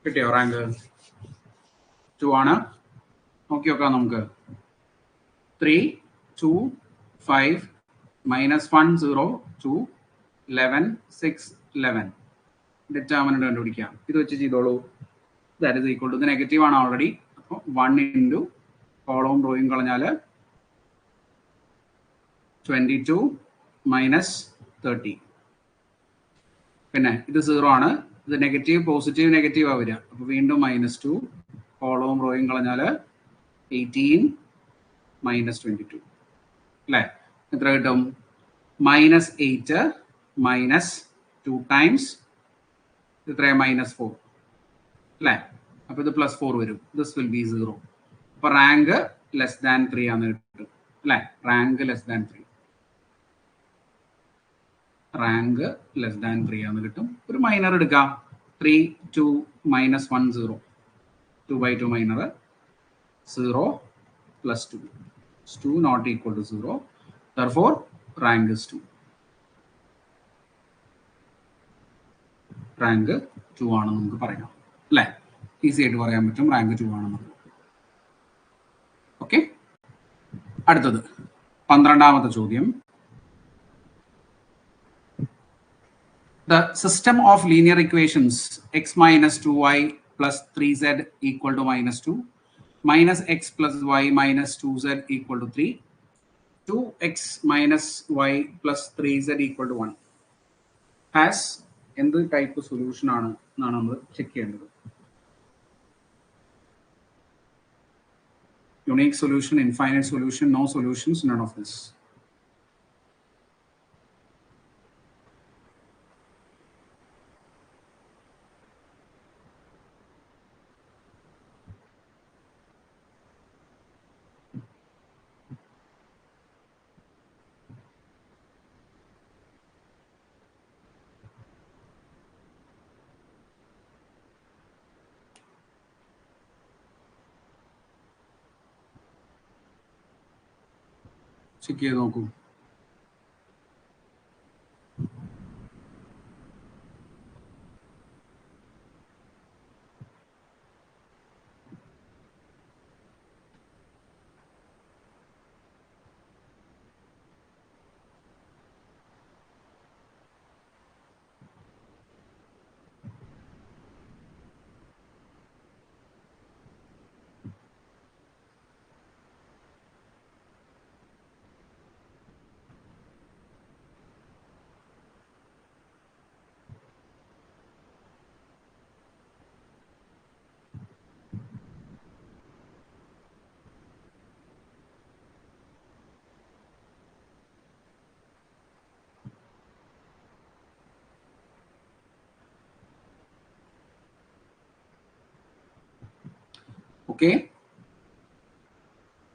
കിട്ടിയോ റാങ്ക്? 2 ആണ്. നോക്കി നോക്കാം നമുക്ക്. 3 2 5 മൈനസ് 1 0 2 11 6 11 ഡിറ്റർമിനന്റ് കണ്ടുപിടിക്കാം. ഇത് വെച്ച് ചെയ്തോളൂ. ദാറ്റ് ഈസ് ഈക്വൽ ടു, ഇത് നെഗറ്റീവ് ആണ് ഓൾറെഡി. അപ്പോൾ 1 ഇൻറ്റു കോളവും റോയും കളഞ്ഞാൽ 22 മൈനസ് 30. പിന്നെ ഇത് 0 ആണ്. ഇത് നെഗറ്റീവ് പോസിറ്റീവ് നെഗറ്റീവ് ആ വരിക. അപ്പോൾ വീണ്ടും -2 കോളവും റോയും കളഞ്ഞാൽ 18 മൈനസ് 22 അല്ലേ? എത്ര കിട്ടും? -8 മൈനസ് 2 ടൈംസ് ഇത്രയും -4 അല്ലേ? അപ്പൊ ഇത് +4 വരും. This will be 0. അപ്പൊ റാങ്ക് ലെസ് ദാൻ 3 ആണ് കിട്ടും അല്ലെ? Rank less than 3. Rank less than 3 ആണ് കിട്ടും. ഒരു മൈനർ എടുക്കാം. 3 2 minus 1 0. 2 by 2 minor 0 plus 2. 2 not equal to 0. Therefore, rank is 2. Rank 2 ആണെന്ന് നമുക്ക് പറയാം അല്ലേ? ഈസി ആയിട്ട് പറയാൻ പറ്റും റാങ്ക് 2 ആണെന്ന്. ഓക്കെ, അടുത്തത് 12ാമത്തെ ചോദ്യം. The system of linear equations x minus 2y plus 3z equal to minus 2 minus x plus y minus 2z equal to 3 2x minus y plus 3z equal to 1 has എന്ത് type solution ആണ് എന്നാണ് നമ്മൾ check ചെയ്യേണ്ടത്. Unique solution, infinite solution, no solutions, none of this. Check ചെയ്ത് നോക്കൂ. Okay,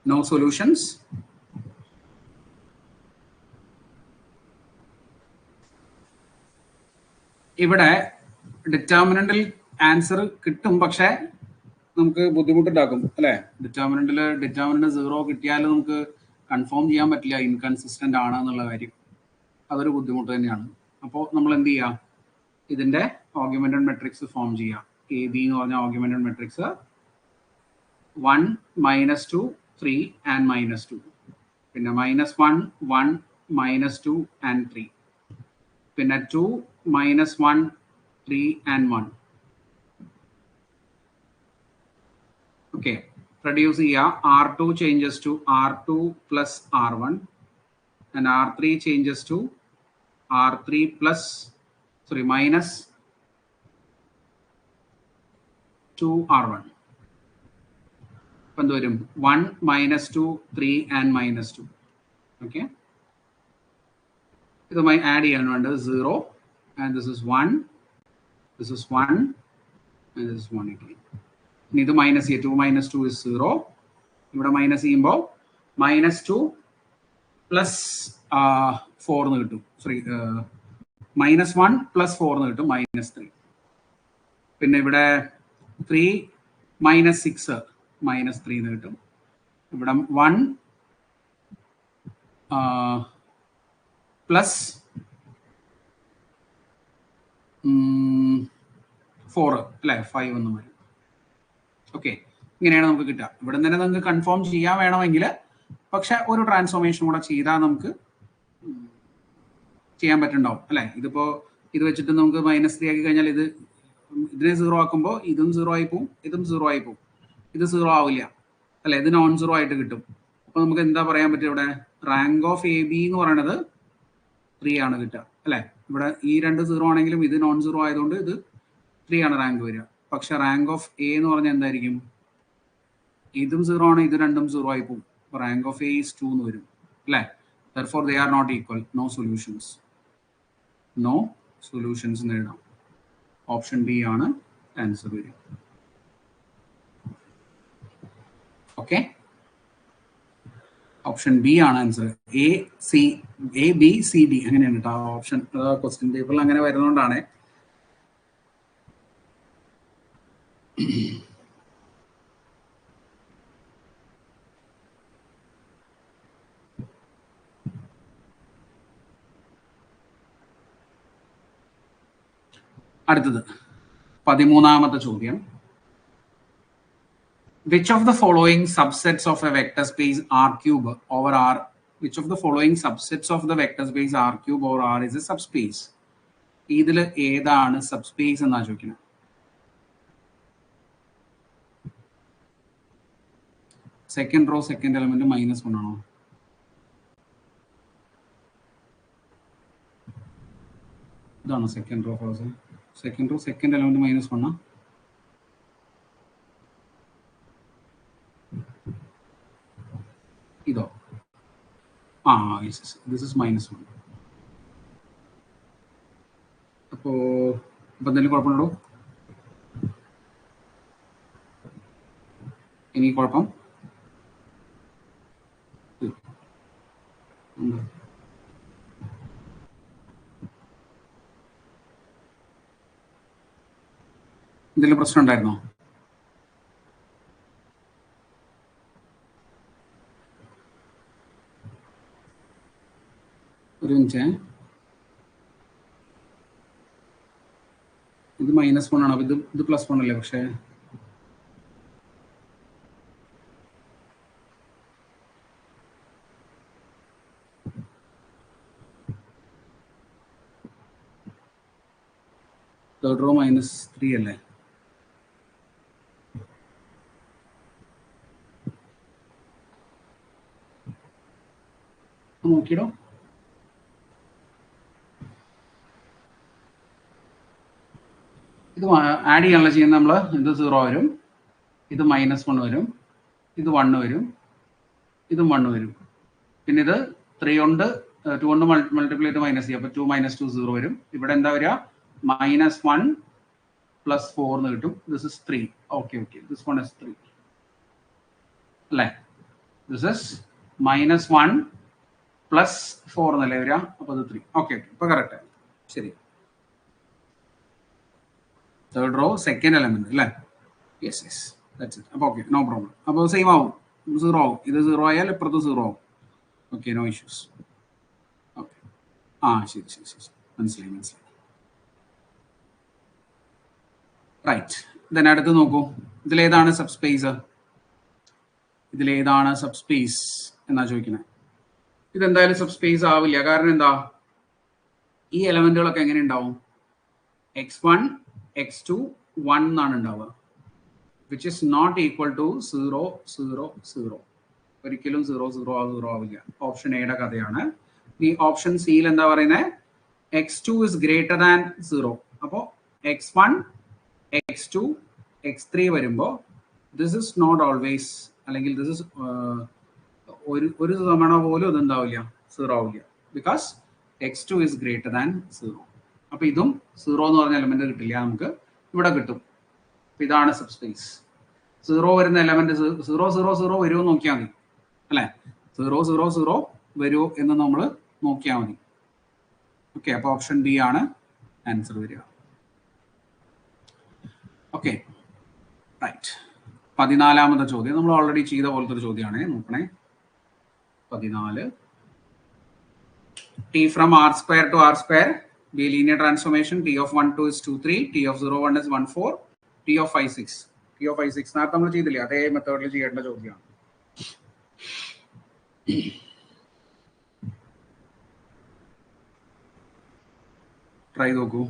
no solutions. ഇവിടെ ഡിറ്റർമിനന്റിൽ answer കിട്ടും, പക്ഷെ നമുക്ക് ബുദ്ധിമുട്ടുണ്ടാക്കും അല്ലേ? ഡിറ്റർമിനന്റ് 0 കിട്ടിയാൽ നമുക്ക് കൺഫേം ചെയ്യാൻ പറ്റില്ല ഇൻകൺസിസ്റ്റന്റ് ആണ് എന്നുള്ള കാര്യം. അതൊരു ബുദ്ധിമുട്ട് തന്നെയാണ്. അപ്പോൾ നമ്മൾ എന്ത് ചെയ്യാം, ഇതിന്റെ ഓഗ്യുമെന്റഡ് മെട്രിക്സ് ഫോം ചെയ്യാം. എ ബി എന്ന് പറഞ്ഞ augmented matrix 1 minus 2 3 and minus 2, പിന്നെ minus 1 1 minus 2 and 3, പിന്നെ 2 minus 1 3 and 1. okay, reduce here. R2 changes to R2 plus R1 and R3 changes to R3 plus minus 2 R1. 1 minus 2 3 and minus 2. okay, ഇത് add ചെയ്യാനുണ്ട് 0 and this is 1, this is 1 and this is 1 again. ഇനി ഇത് minus ചെയ്യുക. 2 minus 2 is 0. ഇവിടെ minus ചെയ്യുമ്പോൾ minus 2 plus 4 എന്ന് കിട്ടും. minus 1 plus 4 എന്ന് കിട്ടും, minus 3. പിന്നെ ഇവിടെ 3 minus 6 minus 3 എന്ന് കിട്ടും. ഇവിടെ 1 plus 4 അല്ലേ, 5 എന്ന് വരും. ഓക്കെ, ഇങ്ങനെയാണ് നമുക്ക് കിട്ടുക. ഇവിടെ തന്നെ നമുക്ക് കൺഫേം ചെയ്യാൻ വേണമെങ്കിൽ, പക്ഷെ ഒരു ട്രാൻസ്ഫോർമേഷൻ കൂടെ ചെയ്താൽ നമുക്ക് ചെയ്യാൻ പറ്റുന്നുണ്ടാവും അല്ലേ? ഇതിപ്പോൾ ഇത് വെച്ചിട്ട് നമുക്ക് -3 ആക്കി കഴിഞ്ഞാൽ ഇതിനെ 0 ആക്കുമ്പോൾ ഇതും 0 ആയി പോവും, ഇതും 0 ആയി പോവും. ഇത് 0 ആവില്ല അല്ലെ, ഇത് നോൺ 0 ആയിട്ട് കിട്ടും. അപ്പൊ നമുക്ക് എന്താ പറയാൻ പറ്റും, ഇവിടെ റാങ്ക് ഓഫ് എ ബി എന്ന് പറയുന്നത് 3 ആണ് കിട്ടുക അല്ലെ? ഇവിടെ ഈ രണ്ട് 0 ആണെങ്കിലും ഇത് നോൺ 0 ആയതുകൊണ്ട് ഇത് 3 ആണ് റാങ്ക് വരിക. പക്ഷെ റാങ്ക് ഓഫ് എ എന്ന് പറഞ്ഞാൽ എന്തായിരിക്കും, ഇതും 0 ആണ്, ഇത് രണ്ടും 0 ആയി പോകും. റാങ്ക് ഓഫ് എ ഈസ് 2 എന്ന് വരും അല്ലെ? therefore they are not equal. no solutions എന്ന് എഴുതാം. ഓപ്ഷൻ ബി ആണ് ആൻസർ വരിക. ഓക്കെ, ഓപ്ഷൻ ബി ആണ് answer. A B C D അങ്ങനെയാണ് കേട്ടോ ഓപ്ഷൻ. ക്വസ്റ്റ്യൻ പേപ്പറിൽ അങ്ങനെ വരുന്നതുകൊണ്ടാണ്. അടുത്തത് 13ാമത്തെ ചോദ്യം. Which of the following subsets of a vector space R cube over R? Which of the following subsets of the vector space R cube over R is a subspace? ഇതിൽ ഏതാണ് subspace എന്നാ ചോദിക്കുന്നത്. Second row second element -1 ആണോ? ഇതാണോ second row first? Second row second element -1 ആ? ഇതോ? ആ yes, this is -1. അപ്പോൾ എന്തെങ്കിലും കുഴപ്പമുണ്ടോ? ഇനി കുഴപ്പം? എന്തെങ്കിലും പ്രശ്നം ഉണ്ടായിരുന്നോ? ഒരു മിനിറ്റ്. ഇത് -1 ആണ്. ഇത് +1 അല്ലേ? പക്ഷേ തേർഡ് റോ -3 അല്ലേ? നോക്കിയിടോ. ഇത് ആഡ് ചെയ്യാനുള്ള ചെയ്യുന്നത് നമ്മൾ ഇത് 0 വരും, ഇത് -1 വരും, ഇത് 1 വരും, ഇതും 1 വരും. പിന്നെ ഇത് 3 കൊണ്ട് 2 കൊണ്ട് മൾട്ടിപ്ലൈ ചെയ്ത് മൈനസ് ചെയ്യും. അപ്പോൾ 2 - 2 0 വരും. ഇവിടെ എന്താ വരിക? -1 + 4 എന്ന് കിട്ടും. This is 3. Okay, this one is 3 അല്ലേ? ദിസ് ഇസ് -1 + 4 എന്നല്ലേ വരിക? അപ്പോൾ അത് 3. ഓക്കെ, ഇപ്പൊ കറക്റ്റ് ആയി. ശരി. തേർഡ് റോ സെക്കൻഡ് എലമെന്റ് അല്ലേ? Yes, that's it. അപ്പോൾ ഓക്കെ, നോ പ്രോബ്ലം. അപ്പോൾ സെയിം ആവും, 0 ആവും. ഇത് 0 ആയാൽ ഇപ്പുറത്ത് 0 ആവും. Okay, no issues. ഓക്കെ, ശരി, മനസ്സിലായി. റൈറ്റ്. ദെൻ അടുത്ത് നോക്കൂ. ഇതിലേതാണ് സബ്സ്പേസ് എന്നാ ചോദിക്കുന്നത്. ഇതെന്തായാലും സബ്സ്പേസ് ആവില്ല. കാരണം എന്താ? ഈ എലമെന്റുകളൊക്കെ എങ്ങനെ ഉണ്ടാവും? x1 x2 1 എന്നാണ് ഉണ്ടാവുക. Which is not equal to 0 0 0. ഒരിക്കലും 0 0 ആവില്ല. ഓപ്ഷൻ എയുടെ കഥയാണ്. ഈ ഓപ്ഷൻ സിയിൽ എന്താ പറയുന്നത്? x2 is greater than 0. അപ്പോൾ x1 x2 x3 വരുമ്പോൾ ദിസ് ഇസ് നോട്ട് ഓൾവേസ്, അല്ലെങ്കിൽ ദിസ് ഇസ് ഒരു തവണ പോലും ഇതെന്താവില്ല, 0 ആവില്ല. Because x2 is greater than 0. അപ്പൊ ഇതും 0 എന്ന് പറഞ്ഞ എലമെന്റ് കിട്ടില്ല, നമുക്ക് ഇവിടെ കിട്ടും. അപ്പൊ ഇതാണ് സബ്സ്പേസ്. 0 വരുന്ന എലമെന്റ് 0 0 0 വരുമോ നോക്കിയാൽ മതി അല്ലെ? 0 0 0 വരുമോ എന്ന് നമ്മൾ നോക്കിയാൽ മതി. ഓക്കെ, അപ്പൊ ഓപ്ഷൻ ബി ആണ് ആൻസർ വരിക. Okay, right. 14ാമത്തെ ചോദ്യം നമ്മൾ ഓൾറെഡി ചെയ്ത പോലത്തെ ഒരു ചോദ്യമാണ്. നോക്കണേ. 14. T from R² to R², be linear transformation. T of 1 2 is 2 3, T of 0 1 is 1 4, T of 5 6. T of 5 6 നേരത്തെ നമ്മൾ ചെയ്തില്ലേ, അതേ മെത്തേഡിൽ ചെയ്യേണ്ട ചോദ്യമാണ്. ട്രൈ നോക്കൂ.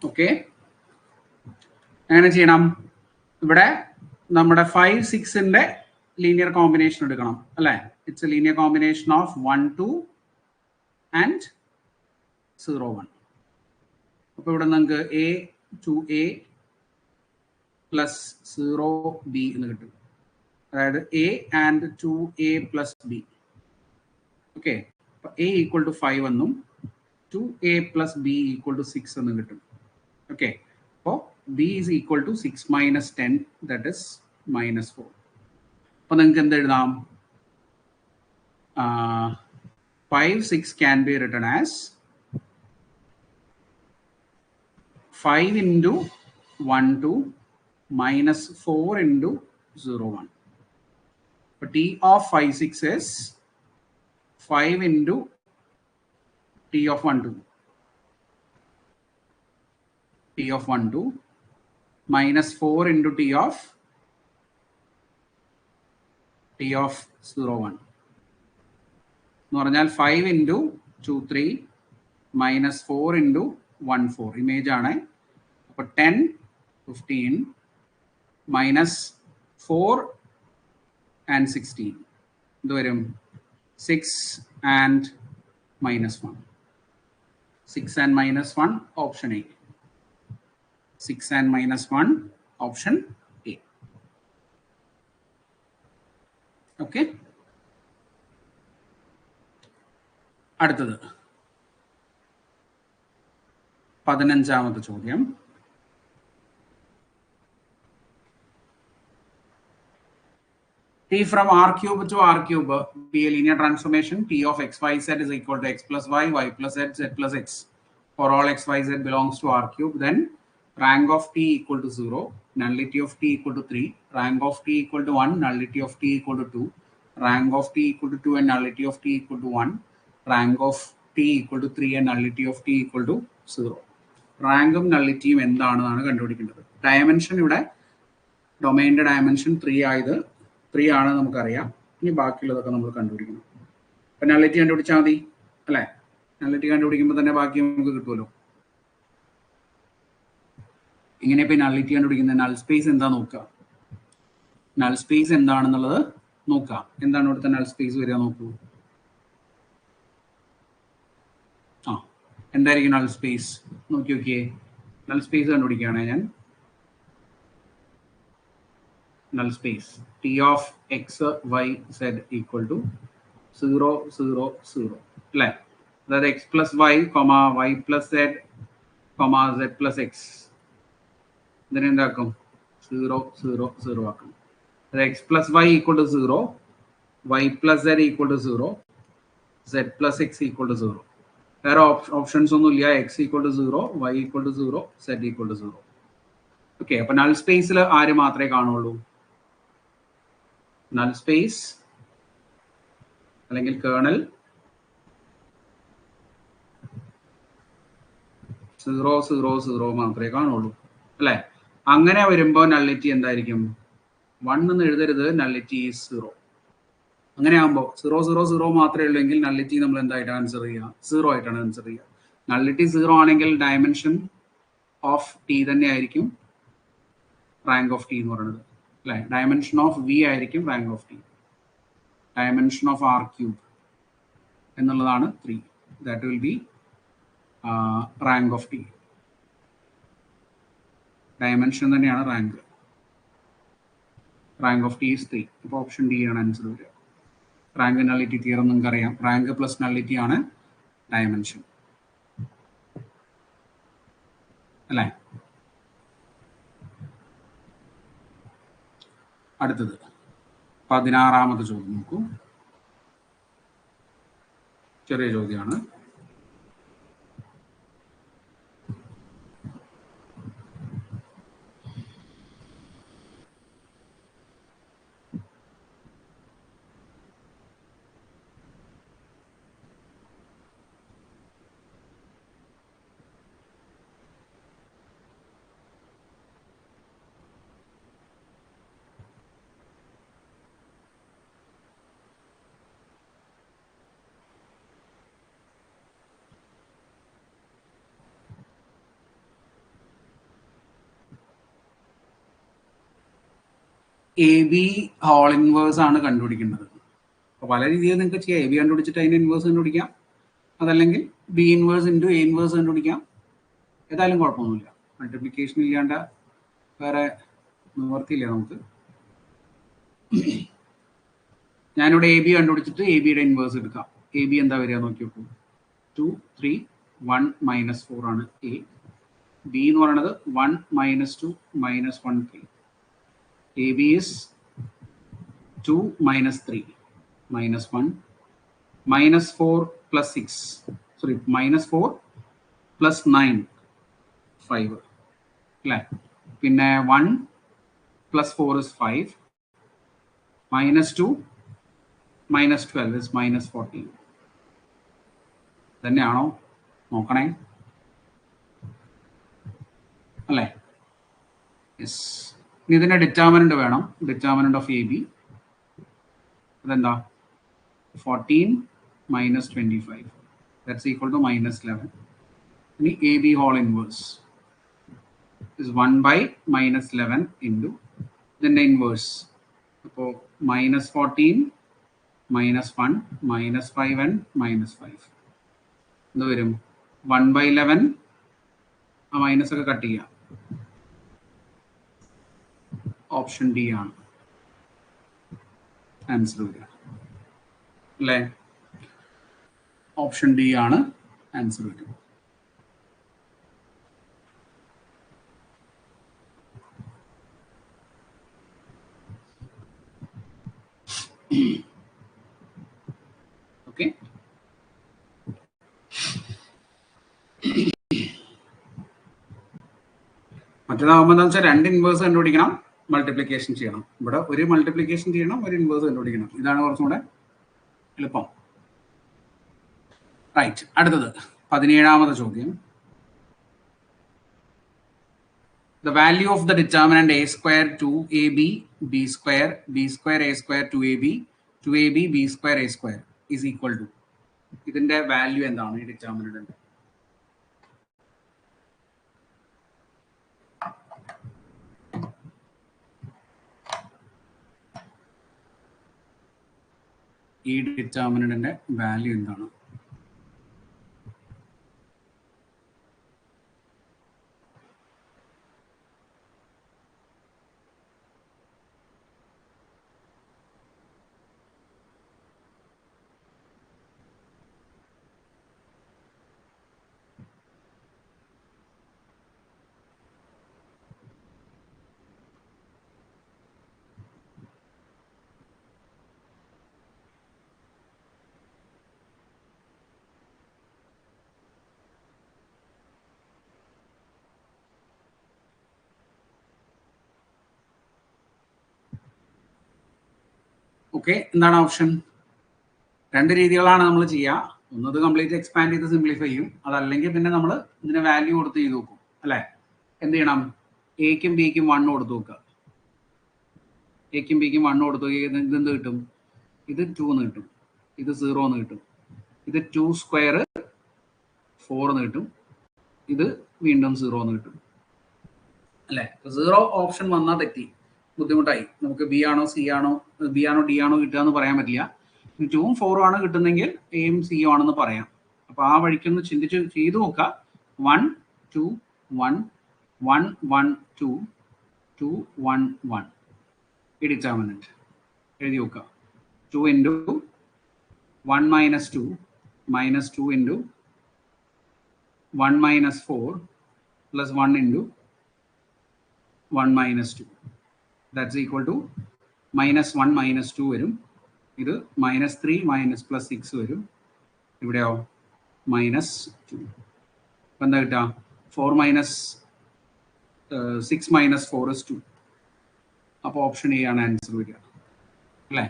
ഓക്കെ, എങ്ങനെ ചെയ്യണം? ഇവിടെ നമ്മുടെ 5 6ന്റെ ലീനിയർ കോമ്പിനേഷൻ എടുക്കണം അല്ലേ? It's A linear combination of 1 2 and 0 1. അപ്പോൾ ഇവിടെ നമുക്ക് a 2a പ്ലസ് 0b എന്ന് കിട്ടും. അതായത് a and 2a plus b. Okay, അപ്പോൾ a ഈക്വൽ ടു 5 എന്നും 2a plus b equal to 6 എന്നും കിട്ടും. ഓക്കെ, അപ്പോൾ b is equal to 6 minus 10, that is minus 4. അപ്പോൾ നിങ്ങൾക്ക് എന്ത് എഴുതാം? 5 6 can be written as 5 into 1 2 minus 4 into 0 1. But t of 5 6 is 5 into t of 1 2. T of 1 2 minus 4 into t of 0 1. എന്ന് പറഞ്ഞാൽ 5 into 2 3 minus 4 into 1 4. Image ആണ്. അപ്പോൾ 10 15 minus 4 and 16 എന്ത് വരും? 6 and minus 1. 6 and minus 1 option A. 6 and minus 1 option A. Okay, അടുത്തത് 15ാമത്തെ ചോദ്യം. T from r cube to r cube be a linear transformation. T of x y z is equal to x plus y plus z, z plus x. For all x y z belongs to r cube, then rank of t equal to 0, nullity of t equal to 3, rank of t equal to 1, nullity of t equal to 2, rank of t equal to 2 and nullity of t equal to 1, rank of t equal to 3 and nullity of t equal to 0. റാങ്കും നള്ളിറ്റിയും എന്താണെന്നാണ് കണ്ടുപിടിക്കേണ്ടത്. Dimension ഇവിടെ ഡൊമൈൻ്റെ dimension 3 ആയത് 3 ആണ് നമുക്കറിയാം. ഇനി ബാക്കിയുള്ളതൊക്കെ നമ്മൾ കണ്ടുപിടിക്കണം. അപ്പം നള്ളിറ്റി കണ്ടുപിടിച്ചാൽ മതി അല്ലേ? നള്ളിറ്റി കണ്ടുപിടിക്കുമ്പോൾ തന്നെ ബാക്കി നമുക്ക് കിട്ടുമല്ലോ. ഇങ്ങനെ ഇപ്പം നള്ളിറ്റി കണ്ടുപിടിക്കുന്നത് നൾ സ്പേസ് എന്താ നോക്കുക. നൾ സ്പേസ് എന്താണെന്നുള്ളത് നോക്കാം. എന്താണ് ഇവിടുത്തെ നൾ സ്പേസ് വരിക നോക്കൂ. എന്തായിരിക്കും നൾ സ്പേസ് നോക്കി നോക്കിയേ. നൾ സ്പേസ് കണ്ടുപിടിക്കുകയാണ് ഞാൻ. Null space T of X Y Z equal to 0 0 0 അല്ലേ? അതായത് X plus Y comma Y plus Z comma Z plus X ഇതിനെന്താക്കും? 0 0 0 ആക്കും. അതായത് X plus Y equal to 0, Y plus Z equal to 0, Z plus X equal to 0. വേറെ options ഒന്നുമില്ല. X equal to 0, Y equal to 0, Z equal to 0. Okay, അപ്പൊ null സ്പേസിൽ ആര് മാത്രമേ കാണുള്ളൂ? നൾ സ്പേസ് അല്ലെങ്കിൽ കേർണൽ 0 0 0 മാത്രമേ കാണുള്ളൂ അല്ലേ? അങ്ങനെ വരുമ്പോൾ നള്ളിറ്റി എന്തായിരിക്കും? 1 എന്ന് എഴുതരുത്, നള്ളിറ്റി 0. അങ്ങനെ ആകുമ്പോൾ 0 0 0 മാത്രമേ ഉള്ളൂ എങ്കിൽ നള്ളിറ്റി നമ്മൾ എന്തായിട്ടാണ് ആൻസർ ചെയ്യുക? 0 ആയിട്ടാണ് ആൻസർ ചെയ്യുക. നള്ളിറ്റി 0 ആണെങ്കിൽ ഡയമെൻഷൻ ഓഫ് ടി തന്നെ ആയിരിക്കും റാങ്ക് ഓഫ് ടി എന്ന് പറയുന്നത് അല്ലേ? ഡയമെൻഷൻ ഓഫ് വി ആയിരിക്കും rank of T. Dimension of R cube എന്നുള്ളതാണ് 3. That will be rank of T. Dimension തന്നെയാണ് rank. Rank of T is 3. ഇപ്പോൾ ഓപ്ഷൻ ഡി ആണ് ആൻസർ വരിക. റാങ്ക് നള്ളിറ്റി തിയറം നിങ്ങൾക്ക് അറിയാം. റാങ്ക് പ്ലസ് നള്ളിറ്റി ആണ് dimension അല്ലേ? അടുത്തത് 16ാമത്തെ ചോദ്യം നോക്കൂ. ചെറിയ ചോദ്യമാണ്. എ ബി ഹോൾ ഇൻവേഴ്സ് ആണ് കണ്ടുപിടിക്കേണ്ടത്. അപ്പോൾ പല രീതിയിൽ നിങ്ങൾക്ക് ചെയ്യാം. എ ബി കണ്ടുപിടിച്ചിട്ട് അതിൻ്റെ ഇൻവേഴ്സ് കണ്ടുപിടിക്കാം, അതല്ലെങ്കിൽ B inverse into A inverse കണ്ടുപിടിക്കാം. ഏതായാലും കുഴപ്പമൊന്നുമില്ല. മൾട്ടിപ്ലിക്കേഷൻ ഇല്ലാണ്ട് വേറെ നിവർത്തിയില്ല നമുക്ക്. ഞാനിവിടെ എ ബി കണ്ടുപിടിച്ചിട്ട് എ ബിയുടെ ഇൻവേഴ്സ് എടുക്കാം. എ ബി എന്താ വരിക നോക്കി നോക്കൂ. 2 3 1 -4 ആണ് എ. ബി എന്ന് പറയുന്നത് 1 -2 -1 3. എ ബി ഇസ് 2 -3 -1 -4 + 6 സോറി -4 + 9 5 അല്ലേ. പിന്നെ 1 + 4 is 5 -2 -12 is -14. തന്നെയാണോ നോക്കണേ അല്ലേ? യെസ്. ഇനി ഇതിൻ്റെ ഡിറ്റർമിനന്റ് വേണം. ഡിറ്റർമിനന്റ് ഓഫ് എ ബി അതെന്താ? 14 - 25 that's equal to -11. ഇനി A B whole inverse is 1 / -11 into ഇതിൻ്റെ ഇൻവേഴ്സ്. അപ്പോൾ -14 -1 -5 and -5 എന്ത് വരും? 1/11. ആ മൈനസ് ഒക്കെ കട്ട് ചെയ്യാം. ഓപ്ഷൻ ഡി ആണ് ആൻസർ വരിക അല്ലേ? ഓപ്ഷൻ ഡി ആണ് ആൻസർ വരിക. ഓക്കെ. മറ്റേതാകുമ്പോൾ എന്താ വെച്ചാൽ 2 ഇൻവേഴ്സ് കണ്ടുപിടിക്കണം, മൾട്ടിപ്ലിക്കേഷൻ ചെയ്യണം. ഇവിടെ ഒരു മൾട്ടിപ്ലിക്കേഷൻ ചെയ്യണം, ഒരു ഇൻവേഴ്സ് കണ്ടുപിടിക്കണം. ഇതാണ് കുറച്ചും കൂടെ എളുപ്പം. റൈറ്റ്. അടുത്തത് 17ാമത്തെ ചോദ്യം. The value of the determinant a square 2ab b square b square a square 2ab 2ab b square a square is equal to ഇതിന്റെ വാല്യൂ എന്താണ്? ഈ ഡിറ്റർമിനന്റ് ഈ ഡിറ്റർമിനന്റിന്റെ വാല്യൂ എന്താണ്? ഓക്കെ. എന്താണ് ഓപ്ഷൻ? 2 രീതികളാണ് നമ്മൾ ചെയ്യുക. ഒന്നത് കംപ്ലീറ്റ് എക്സ്പാൻഡ് ചെയ്ത് സിംപ്ലിഫൈ ചെയ്യും, അതല്ലെങ്കിൽ പിന്നെ നമ്മൾ ഇതിന് വാല്യൂ കൊടുത്ത് ചെയ്ത് നോക്കും അല്ലേ? എന്ത് ചെയ്യണം? എക്കും ബിക്കും 1 കൊടുത്ത് നോക്കുക. എക്കും ബിക്കും 1 കൊടുത്ത് നോക്കിയാൽ ഇതെന്ത് കിട്ടും? ഇത് 2 എന്ന് കിട്ടും, ഇത് 0 എന്ന് കിട്ടും, ഇത് 2 സ്ക്വയർ 4 എന്ന് കിട്ടും, ഇത് വീണ്ടും 0 എന്ന് കിട്ടും അല്ലേ? 0 ഓപ്ഷൻ വന്നാൽ തെറ്റി, ബുദ്ധിമുട്ടായി. നമുക്ക് ബി ആണോ സി ആണോ ബി ആണോ ഡി ആണോ കിട്ടുക എന്ന് പറയാൻ പറ്റില്ല. 2ഉം 4ഉം ആണ് കിട്ടുന്നെങ്കിൽ എയും സിയും ആണെന്ന് പറയാം. അപ്പൊ ആ വഴിക്കൊന്ന് ചിന്തിച്ച് ചെയ്തു നോക്കുക. 1 2 1 1 1 2 2 1 1 ഈ ഡിറ്റർമിനന്റ് എഴുതി നോക്കുക. 2 into 1 minus 2 minus 2 into 1 minus 4 plus 1 into 1 minus 2. That's equal to -1 minus 2 വരും. ഇത് -3 minus plus 6 വരും. ഇവിടെയോ -2. അപ്പം എന്താ കിട്ടുക? 4 minus 6 minus 4 is 2. അപ്പോൾ ഓപ്ഷൻ എ ആണ് ആൻസർ വരിക അല്ലേ?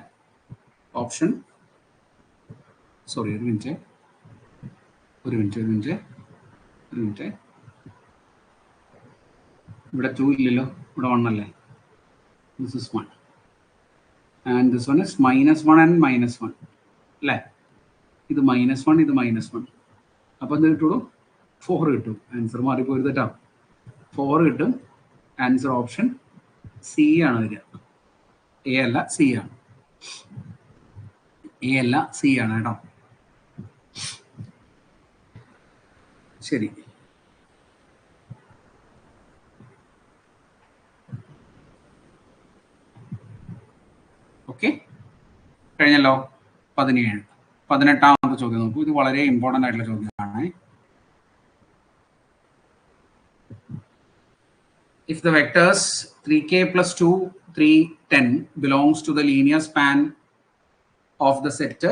ഓപ്ഷൻ സോറി ഒരു മിനിറ്റ് ഇവിടെ 2 ഇല്ലല്ലോ, ഇവിടെ 1 അല്ലേ? This is 1 and this one is -1 and -1 അല്ലേ? ഇത് -1 ഇത് -1. അപ്പം എന്ത് കിട്ടുള്ളൂ? 4 കിട്ടും. ആൻസർ മാറിപ്പോയത് കേട്ടോ. 4 കിട്ടും. ആൻസർ ഓപ്ഷൻ സി ആണ് വരിക. എ അല്ല സി ആണ്. എ അല്ല സി ആണ് കേട്ടോ. ശരി, ഓക്കെ കഴിഞ്ഞല്ലോ. 17. 18ാമത്തെ ചോദ്യം നോക്കൂ. ഇത് വളരെ ഇമ്പോർട്ടൻ്റ് ആയിട്ടുള്ള ചോദ്യമാണ്. If the vectors 3k plus 2, 3, 10 belongs to the linear span of the set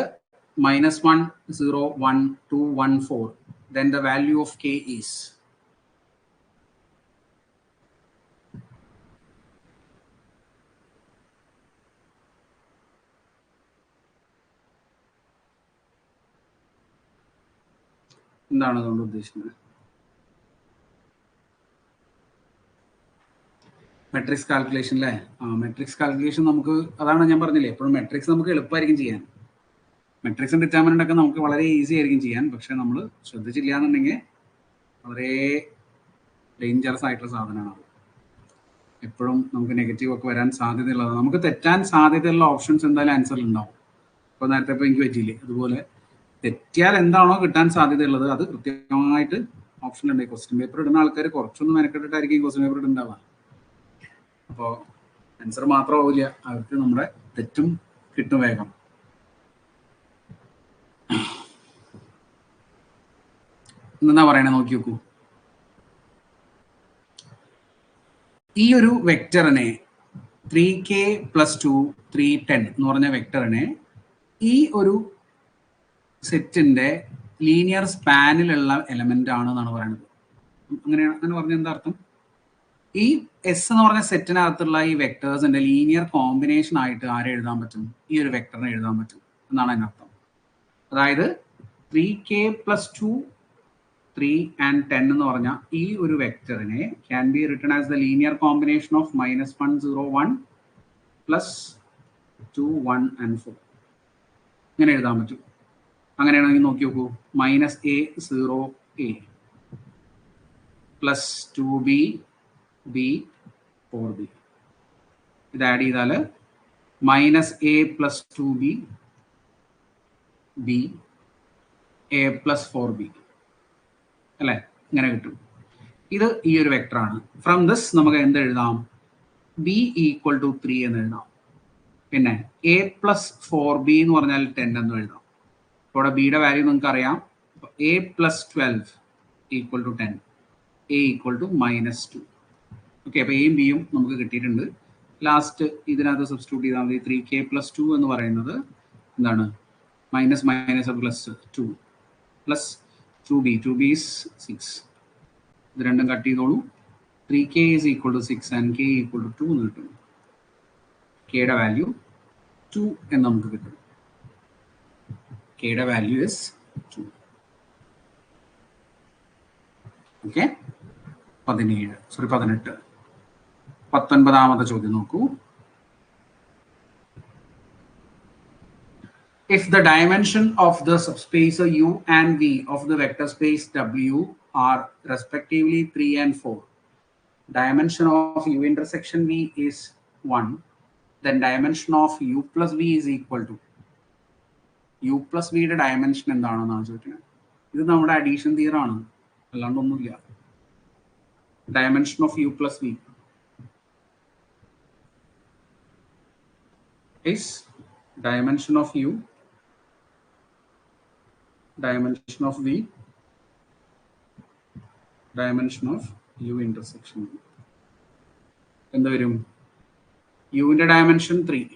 -1, 0, 1, 2, 1, 4, then the value of k is. എന്താണ് അതുകൊണ്ട് ഉദ്ദേശിക്കുന്നത്? മെട്രിക്സ് കാൽക്കുലേഷൻ അല്ലേ? മെട്രിക്സ് കാൽക്കുലേഷൻ നമുക്ക്, അതാണ് ഞാൻ പറഞ്ഞില്ലേ, എപ്പോഴും മെട്രിക്സ് നമുക്ക് എളുപ്പമായിരിക്കും ചെയ്യാൻ. മെട്രിക്സും ഡിറ്റർമിനൻ്റ് ഒക്കെ നമുക്ക് വളരെ ഈസി ആയിരിക്കും ചെയ്യാൻ. പക്ഷെ നമ്മൾ ശ്രദ്ധിച്ചില്ല എന്നുണ്ടെങ്കിൽ വളരെ ഡേഞ്ചറസ് ആയിട്ടുള്ള സാധനമാണ് അത്. എപ്പോഴും നമുക്ക് നെഗറ്റീവ് ഒക്കെ വരാൻ സാധ്യതയുള്ളതാണ്. നമുക്ക് തെറ്റാൻ സാധ്യതയുള്ള ഓപ്ഷൻസ് എന്തായാലും ആൻസറിൽ ഉണ്ടാവും. ഇപ്പോൾ നേരത്തെ ഇപ്പോൾ എനിക്ക് പറ്റിയില്ലേ, അതുപോലെ തെറ്റിയാൽ എന്താണോ കിട്ടാൻ സാധ്യതയുള്ളത് അത് കൃത്യമായിട്ട് ഓപ്ഷനുണ്ട്. ക്വസ്റ്റ്യൻ പേപ്പർ ഇടുന്ന ആൾക്കാർ കുറച്ചൊന്നും മെനക്കെട്ടിട്ടായിരിക്കും ക്വസ്റ്റ്യൻ പേപ്പർ ഇടുണ്ടാവുക. അപ്പോൾ ആൻസർ മാത്രമാവില്ല, അവർക്ക് നമ്മുടെ തെറ്റും കിട്ടും വേഗം. എന്താ പറയണേ നോക്കി നോക്കൂ. ഈ ഒരു വെക്ടറിനെ 3k + 2, 3, 10 എന്ന് പറഞ്ഞ വെക്ടറിനെ ഈ ഒരു സെറ്റിന്റെ ലീനിയർ സ്പാനിലുള്ള എലമെന്റ് ആണ് എന്നാണ് പറയുന്നത്. അങ്ങനെ പറഞ്ഞ എന്താ അർത്ഥം? ഈ എസ് എന്ന് പറഞ്ഞ സെറ്റിനകത്തുള്ള ഈ വെക്ടേഴ്സിന്റെ ലീനിയർ കോമ്പിനേഷൻ ആയിട്ട് ആരെ എഴുതാൻ പറ്റും? ഈ ഒരു വെക്ടറിനെ എഴുതാൻ പറ്റും എന്നാണ് അതിനർത്ഥം. അതായത് 3k + 2, 3 and 10 എന്ന് പറഞ്ഞ ഈ ഒരു വെക്ടറിനെ can be written as the linear combination of -1, 0, 1 + 2, 1 and 4 ഇങ്ങനെ എഴുതാൻ പറ്റും. അങ്ങനെയാണെങ്കിൽ നോക്കി നോക്കൂ. -a, 0a + 2b, b, 4b. ഇത് ആഡ് ചെയ്താൽ -a + 2b, b, a + 4b അല്ലേ? ഇങ്ങനെ കിട്ടും. ഇത് ഈ ഒരു വെക്ടറാണ്. ഫ്രം ദിസ് നമുക്ക് എന്ത് എഴുതാം? b = 3 എന്ന് എഴുതാം. പിന്നെ a + 4b എന്ന് പറഞ്ഞാൽ 10 എന്ന് എഴുതാം. ഇവിടെ ബിയുടെ വാല്യൂ നിങ്ങൾക്ക് അറിയാം. a + 12 = 10, a = -2. ഓക്കെ, അപ്പോൾ എയും ബിയും നമുക്ക് കിട്ടിയിട്ടുണ്ട്. ലാസ്റ്റ് ഇതിനകത്ത് സബ്സ്റ്റിറ്റ്യൂട്ട് ചെയ്താൽ മതി. 3k + 2 എന്ന് പറയുന്നത് എന്താണ്? -2 + 2b, 2b is 6. ഇത് രണ്ടും കട്ട് ചെയ്തോളൂ. 3k = 6 and k = 2 എന്ന് കിട്ടും. കെയുടെ വാല്യൂ 2 എന്ന് നമുക്ക് കിട്ടും. കെയുടെ വാല്യൂ ഇസ് 2. ഓക്കെ, 18. 19ാമത്തെ ചോദ്യം നോക്കൂ. If the dimension of the subspace U and V of the vector space W are respectively 3 and 4, dimension of U intersection V is 1, then dimension of U plus V is equal to. U plus V യുടെ dimension എന്താണെന്നാണ് ചോദിക്കുന്നത്. ഇത് നമ്മുടെ addition theorem ആണ്, അല്ലാണ്ടൊന്നുമില്ല. Dimension of U plus V is dimension of U, dimension of V, dimension of U intersection V. എന്ത് വരും? യുവിൻ്റെ ഡയമെൻഷൻ 3,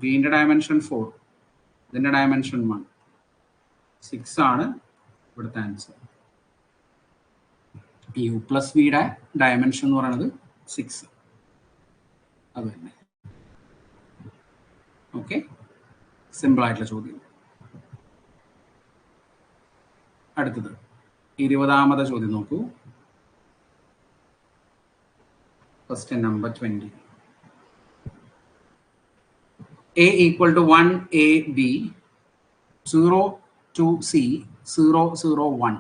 വിൻ്റെ ഡയമെൻഷൻ 4, ഇതിൻ്റെ ഡയമെൻഷൻ 1, 6 ആണ് ഇവിടുത്തെ ആൻസർ. യു പ്ലസ് വിയുടെ ഡയമെൻഷൻ എന്ന് പറയുന്നത് 6. അത് തന്നെ. ഓക്കെ, സിമ്പിൾ ആയിട്ടുള്ള ചോദ്യം. അടുത്തത് 20ാമത്തെ ചോദ്യം നോക്കൂ. Question number 20. A = 1 A B 0 2 C 0 0 1.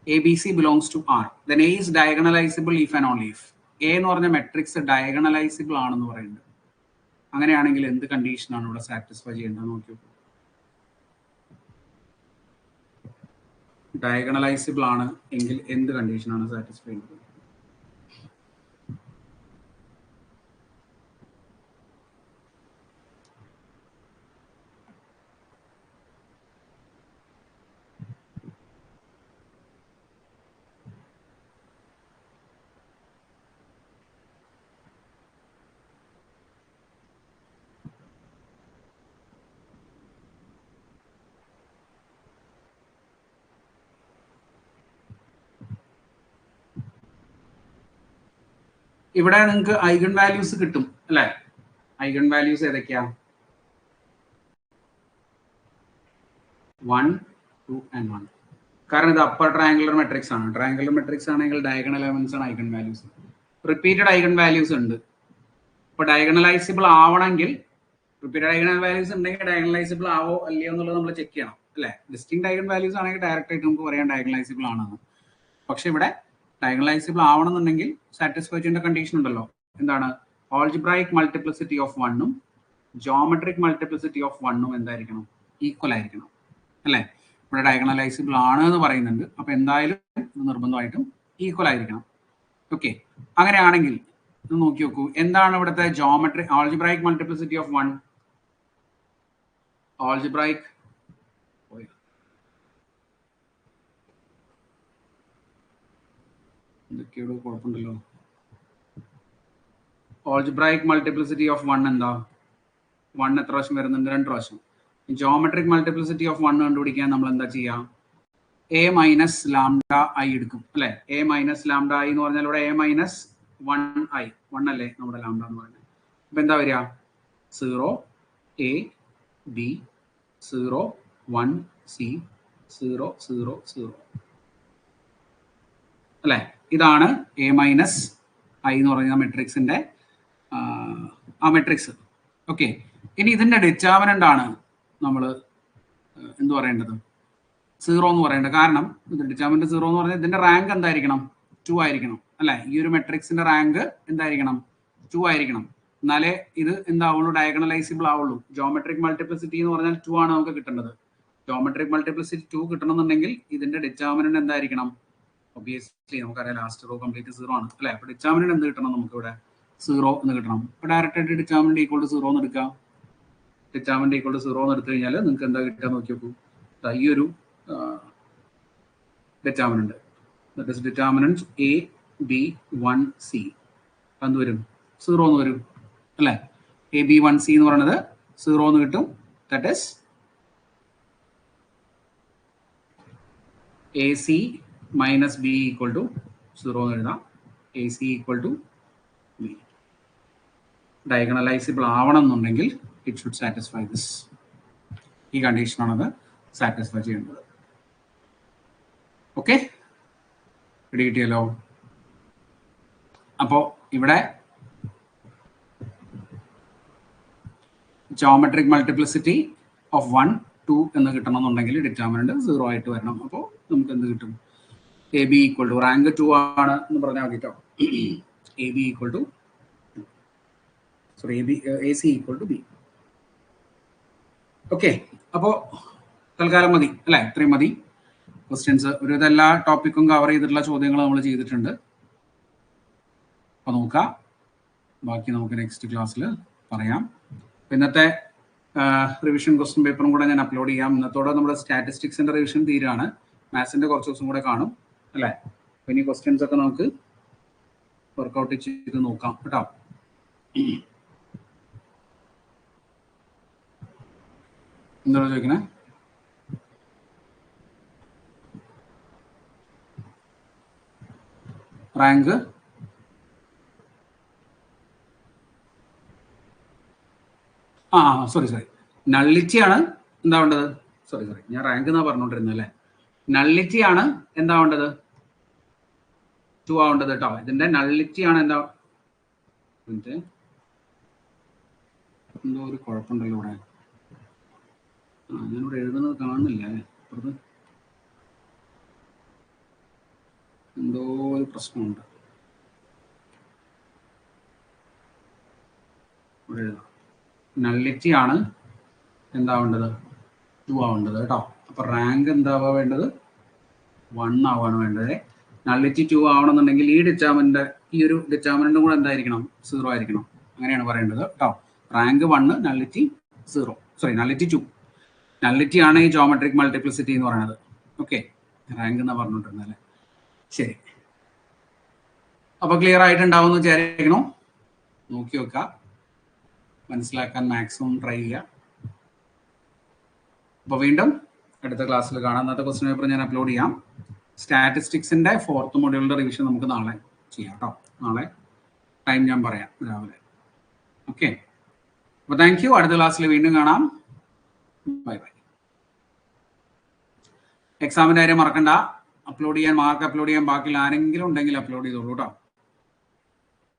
ABC belongs to R. Then A is diagonalizable if and only if. A എന്ന് പറഞ്ഞ മെട്രിക്സ് ഡയഗണലൈസിബിൾ ആണെന്ന് പറയുന്നത്. അങ്ങനെയാണെങ്കിൽ എന്ത് കണ്ടീഷനാണ് ഇവിടെ സാറ്റിസ്ഫൈ ചെയ്യേണ്ടത് നോക്കി നോക്കൂ. ഡയഗണലൈസിബിൾ ആണ് എങ്കിൽ എന്ത് കണ്ടീഷനാണ് സാറ്റിസ്ഫൈ ചെയ്യുന്നത്? ഇവിടെ നിങ്ങൾക്ക് ഐഗൺ വാല്യൂസ് കിട്ടും അല്ലെ? ഐഗൺ വാല്യൂസ് ഏതൊക്കെയാ? 1, 2 and 1. കാരണം ഇത് അപ്പർ ട്രയാങ്കുലർ മെട്രിക്സ് ആണ്. ട്രയാങ്കുലർ മെട്രിക്സ് ആണെങ്കിൽ ഡയഗണൽ എലമെന്റ്സ് ആണ് eigen values. Repeated eigen values ഉണ്ട്. ഇപ്പൊ ഡയഗണലൈസിബിൾ ആവണമെങ്കിൽ റിപ്പീറ്റഡ് ഐഗൺ വാല്യൂസ് ഉണ്ടെങ്കിൽ ഡയഗണലൈസിബിൾ ആവോ അല്ലയോ എന്നുള്ളത് നമ്മൾ ചെക്ക് ചെയ്യണം അല്ലെ? ഡിസ്റ്റിങ് ഐഗൺ വാല്യൂസ് ആണെങ്കിൽ ഡയറക്റ്റ് ആയിട്ട് നമുക്ക് പറയാം ഡയഗണലൈസിബിൾ ആണെന്ന്. പക്ഷെ ഇവിടെ ഡയഗണലൈസിബിൾ ആവണമെന്നുണ്ടെങ്കിൽ സാറ്റിസ്ഫൈ ചെയ്യേണ്ട കണ്ടീഷൻ ഉണ്ടല്ലോ. എന്താണ്? Algebraic multiplicity of 1 geometric multiplicity of 1 എന്തായിരിക്കണം? ഈക്വൽ ആയിരിക്കണം അല്ലെ? ഇവിടെ ഡയഗണലൈസിബിൾ ആണ് എന്ന് പറയുന്നുണ്ട്. അപ്പൊ എന്തായാലും നിർബന്ധമായിട്ടും ഈക്വൽ ആയിരിക്കണം. ഓക്കെ, അങ്ങനെയാണെങ്കിൽ ഇത് നോക്കി നോക്കൂ. എന്താണ് ഇവിടുത്തെ geometric algebraic multiplicity of 1? Algebraic എന്തൊക്കെയോ കുഴപ്പമുണ്ടല്ലോ. ആൾജിബ്രായിക് മൾട്ടിപ്ലിസിറ്റി ഓഫ് 1 എന്താ? 1 എത്ര പ്രാവശ്യം വരുന്നുണ്ട്? 2 പ്രാവശ്യം. ജോമെട്രിക് മൾട്ടിപ്ലിസിറ്റി ഓഫ് 1 കണ്ടുപിടിക്കാൻ നമ്മൾ എന്താ ചെയ്യാം? എ മൈനസ് ലാംഡ ഐ എടുക്കും അല്ലെ? എ മൈനസ് ലാംഡ ഐ എന്ന് പറഞ്ഞാൽ ഇവിടെ എ മൈനസ് 1i 1 അല്ലേ നമ്മുടെ ലാംഡ എന്ന് പറയുന്നത്. അപ്പൊ എന്താ വരിക? 0 a b 0 1 c 0 0 0 അല്ലെ? ഇതാണ് എ മൈനസ് ഐ എന്ന് പറയുന്ന മെട്രിക്സിന്റെ ആ മെട്രിക്സ്. ഓക്കെ, ഇനി ഇതിന്റെ ഡിറ്റർമിനന്റ് ആണ് നമ്മൾ എന്ത് പറയേണ്ടത്? 0 എന്ന് പറയേണ്ടത്. കാരണം ഇത് ഡിറ്റർമിനന്റ് 0 എന്ന് പറഞ്ഞാൽ ഇതിന്റെ റാങ്ക് എന്തായിരിക്കണം? 2 ആയിരിക്കണം അല്ലെ? ഈ ഒരു മെട്രിക്സിന്റെ റാങ്ക് എന്തായിരിക്കണം? 2 ആയിരിക്കണം. എന്നാലേ ഇത് എന്താവുള്ളൂ? ഡയഗണലൈസിബിൾ ആവുള്ളൂ. ജോമെട്രിക് മൾട്ടിപ്ലിസിറ്റി എന്ന് പറഞ്ഞാൽ 2 ആണ് നമുക്ക് കിട്ടേണ്ടത്. ജോമെട്രിക് മൾട്ടിപ്ലിസിറ്റി 2 കിട്ടണമെന്നുണ്ടെങ്കിൽ ഇതിന്റെ ഡിറ്റർമിനന്റ് എന്തായിരിക്കണം? ഒബിയസ്ലി നമുക്കറിയാം ലാസ്റ്റ് റോ കംപ്ലീറ്റ് 0 ആണ് അല്ലെ? അപ്പൊ ഡിറ്റർമിനന്റ് എന്ത് കിട്ടണം? നമുക്ക് ഇവിടെ 0 എന്ന് കിട്ടണം. അപ്പൊ ഡയറക്റ്റ് ആയിട്ട് ഡിറ്റർമിനന്റ് ഈക്വൽ ടു 0 എന്ന് എടുക്കാം. ഡിറ്റർമിനന്റ് ഈക്വൽ ടു 0 എന്ന് എടുത്തു കഴിഞ്ഞാൽ നിങ്ങൾക്ക് എന്താ കിട്ടുക നോക്കി നോക്കൂ. ഈ ഒരു determinant that is determinant a b 1 c എന്ത് വരും? 0 എന്ന് വരും അല്ലെ? a b 1 c എന്ന് പറയുന്നത് 0 എന്ന് കിട്ടും. that is ac minus b equal to 0 എന്ന് എഴുതാം. ac equal to b. ഡയഗണലൈസിബിൾ ആവണം എന്നുണ്ടെങ്കിൽ ഇറ്റ് ഷുഡ് സാറ്റിസ്ഫൈ ദിസ്. ഈ കണ്ടീഷനാണത് സാറ്റിസ്ഫൈ ചെയ്യേണ്ടത്. ഓക്കെ, കിട്ടിയല്ലോ. അപ്പോ ഇവിടെ ജോമെട്രിക് മൾട്ടിപ്ലിസിറ്റി ഓഫ് 1 2 എന്ന് കിട്ടണമെന്നുണ്ടെങ്കിൽ ഡിറ്റർമിനന്റ് 0 ആയിട്ട് വരണം. അപ്പോൾ നമുക്ക് എന്ത് കിട്ടും? A B equal to rank 2 ആണ് എന്ന് പറഞ്ഞാൽ മതി കേട്ടോ. A B equal to sorry A C equal to B. Okay, അപ്പോൾ തൽക്കാലം മതി അല്ലെ? ഇത്രയും മതി ക്വസ്റ്റ്യൻസ്. ഒരു ഇതെല്ലാ ടോപ്പിക്കും കവർ ചെയ്തിട്ടുള്ള ചോദ്യങ്ങൾ നമ്മൾ ചെയ്തിട്ടുണ്ട്. അപ്പൊ നോക്കാം, ബാക്കി നമുക്ക് നെക്സ്റ്റ് ക്ലാസ്സിൽ പറയാം. ഇന്നത്തെ റിവിഷൻ ക്വസ്റ്റ്യൻ പേപ്പറും കൂടെ ഞാൻ അപ്ലോഡ് ചെയ്യാം. ഇന്നത്തോടെ നമ്മുടെ സ്റ്റാറ്റിസ്റ്റിക്സിന്റെ റിവിഷൻ തീരാണ്. മാത്സിന്റെ കുറച്ച് ദിവസം കൂടെ കാണും അല്ലെ? അപ്പൊ ഇനി ക്വസ്റ്റ്യൻസ് ഒക്കെ നമുക്ക് വർക്ക്ഔട്ട് ചെയ്ത് നോക്കാം കേട്ടോ. എന്താണ് ചോദിക്കണേ? റാങ്ക് സോറി നള്ളിറ്റി ആണ് എന്താ വേണ്ടത്? സോറി ഞാൻ റാങ്ക് എന്നാ പറഞ്ഞോണ്ടിരുന്നത് അല്ലേ? നള്ളിറ്റി ആണ് എന്താ വേണ്ടത്? 2 ആവേണ്ടത് കേട്ടോ. ഇതിന്റെ നള്ളിറ്റി ആണ് എന്താ? എന്തോ ഒരു കുഴപ്പമുണ്ടല്ലോ ഇവിടെ. ഞാനിവിടെ എഴുതുന്നത് കാണുന്നില്ലേ? എന്തോ ഒരു പ്രശ്നമുണ്ട്. ഇവിടെ എഴുതാം. നള്ളിറ്റി ആണ് എന്താവേണ്ടത് 2 ആവേണ്ടത് കേട്ടോ. അപ്പൊ റാങ്ക് എന്താവാ വേണ്ടത് 1 ആവാണ് വേണ്ടത്. നള്ളിറ്റി 2 ആവണമെന്നുണ്ടെങ്കിൽ ഈ ഒരു ഡിറ്റർമിനന്റും കൂടെ എന്തായിരിക്കണം 0 ആയിരിക്കണം. അങ്ങനെയാണ് പറയേണ്ടത് കേട്ടോ. Rank 1 nullity 0 sorry nullity 2. Nullity ആണ് ഈ ജോമെട്രിക് മൾട്ടിപ്ലിസിറ്റി എന്ന് പറയുന്നത്. ഓക്കെ, റാങ്ക് എന്നാ പറഞ്ഞിട്ടുണ്ടല്ലേ. ശരി, അപ്പൊ ക്ലിയർ ആയിട്ടുണ്ടാവും എന്ന് വിചാരിക്കണം. നോക്കി വെക്കുക, മനസ്സിലാക്കാൻ മാക്സിമം ട്രൈ ചെയ്യുക. അപ്പോൾ വീണ്ടും അടുത്ത ക്ലാസ്സിൽ കാണാം. അന്നത്തെ ക്വസ്റ്റ്യൻ പേപ്പർ ഞാൻ അപ്ലോഡ് ചെയ്യാം. സ്റ്റാറ്റിസ്റ്റിക്സിന്റെ 4th മൊഡ്യൂളിന്റെ റിവിഷൻ നമുക്ക് നാളെ ചെയ്യാം കേട്ടോ. നാളെ ടൈം ഞാൻ പറയാം രാവിലെ. ഓക്കെ, അപ്പോൾ താങ്ക് യു. അടുത്ത ക്ലാസ്സിൽ വീണ്ടും കാണാം. Bye bye. എക്സാമിന്റെ കാര്യം മറക്കണ്ട. മാർക്ക് അപ്ലോഡ് ചെയ്യാൻ ബാക്കിയുള്ള ആരെങ്കിലും ഉണ്ടെങ്കിൽ അപ്ലോഡ് ചെയ്തോളൂ കേട്ടോ.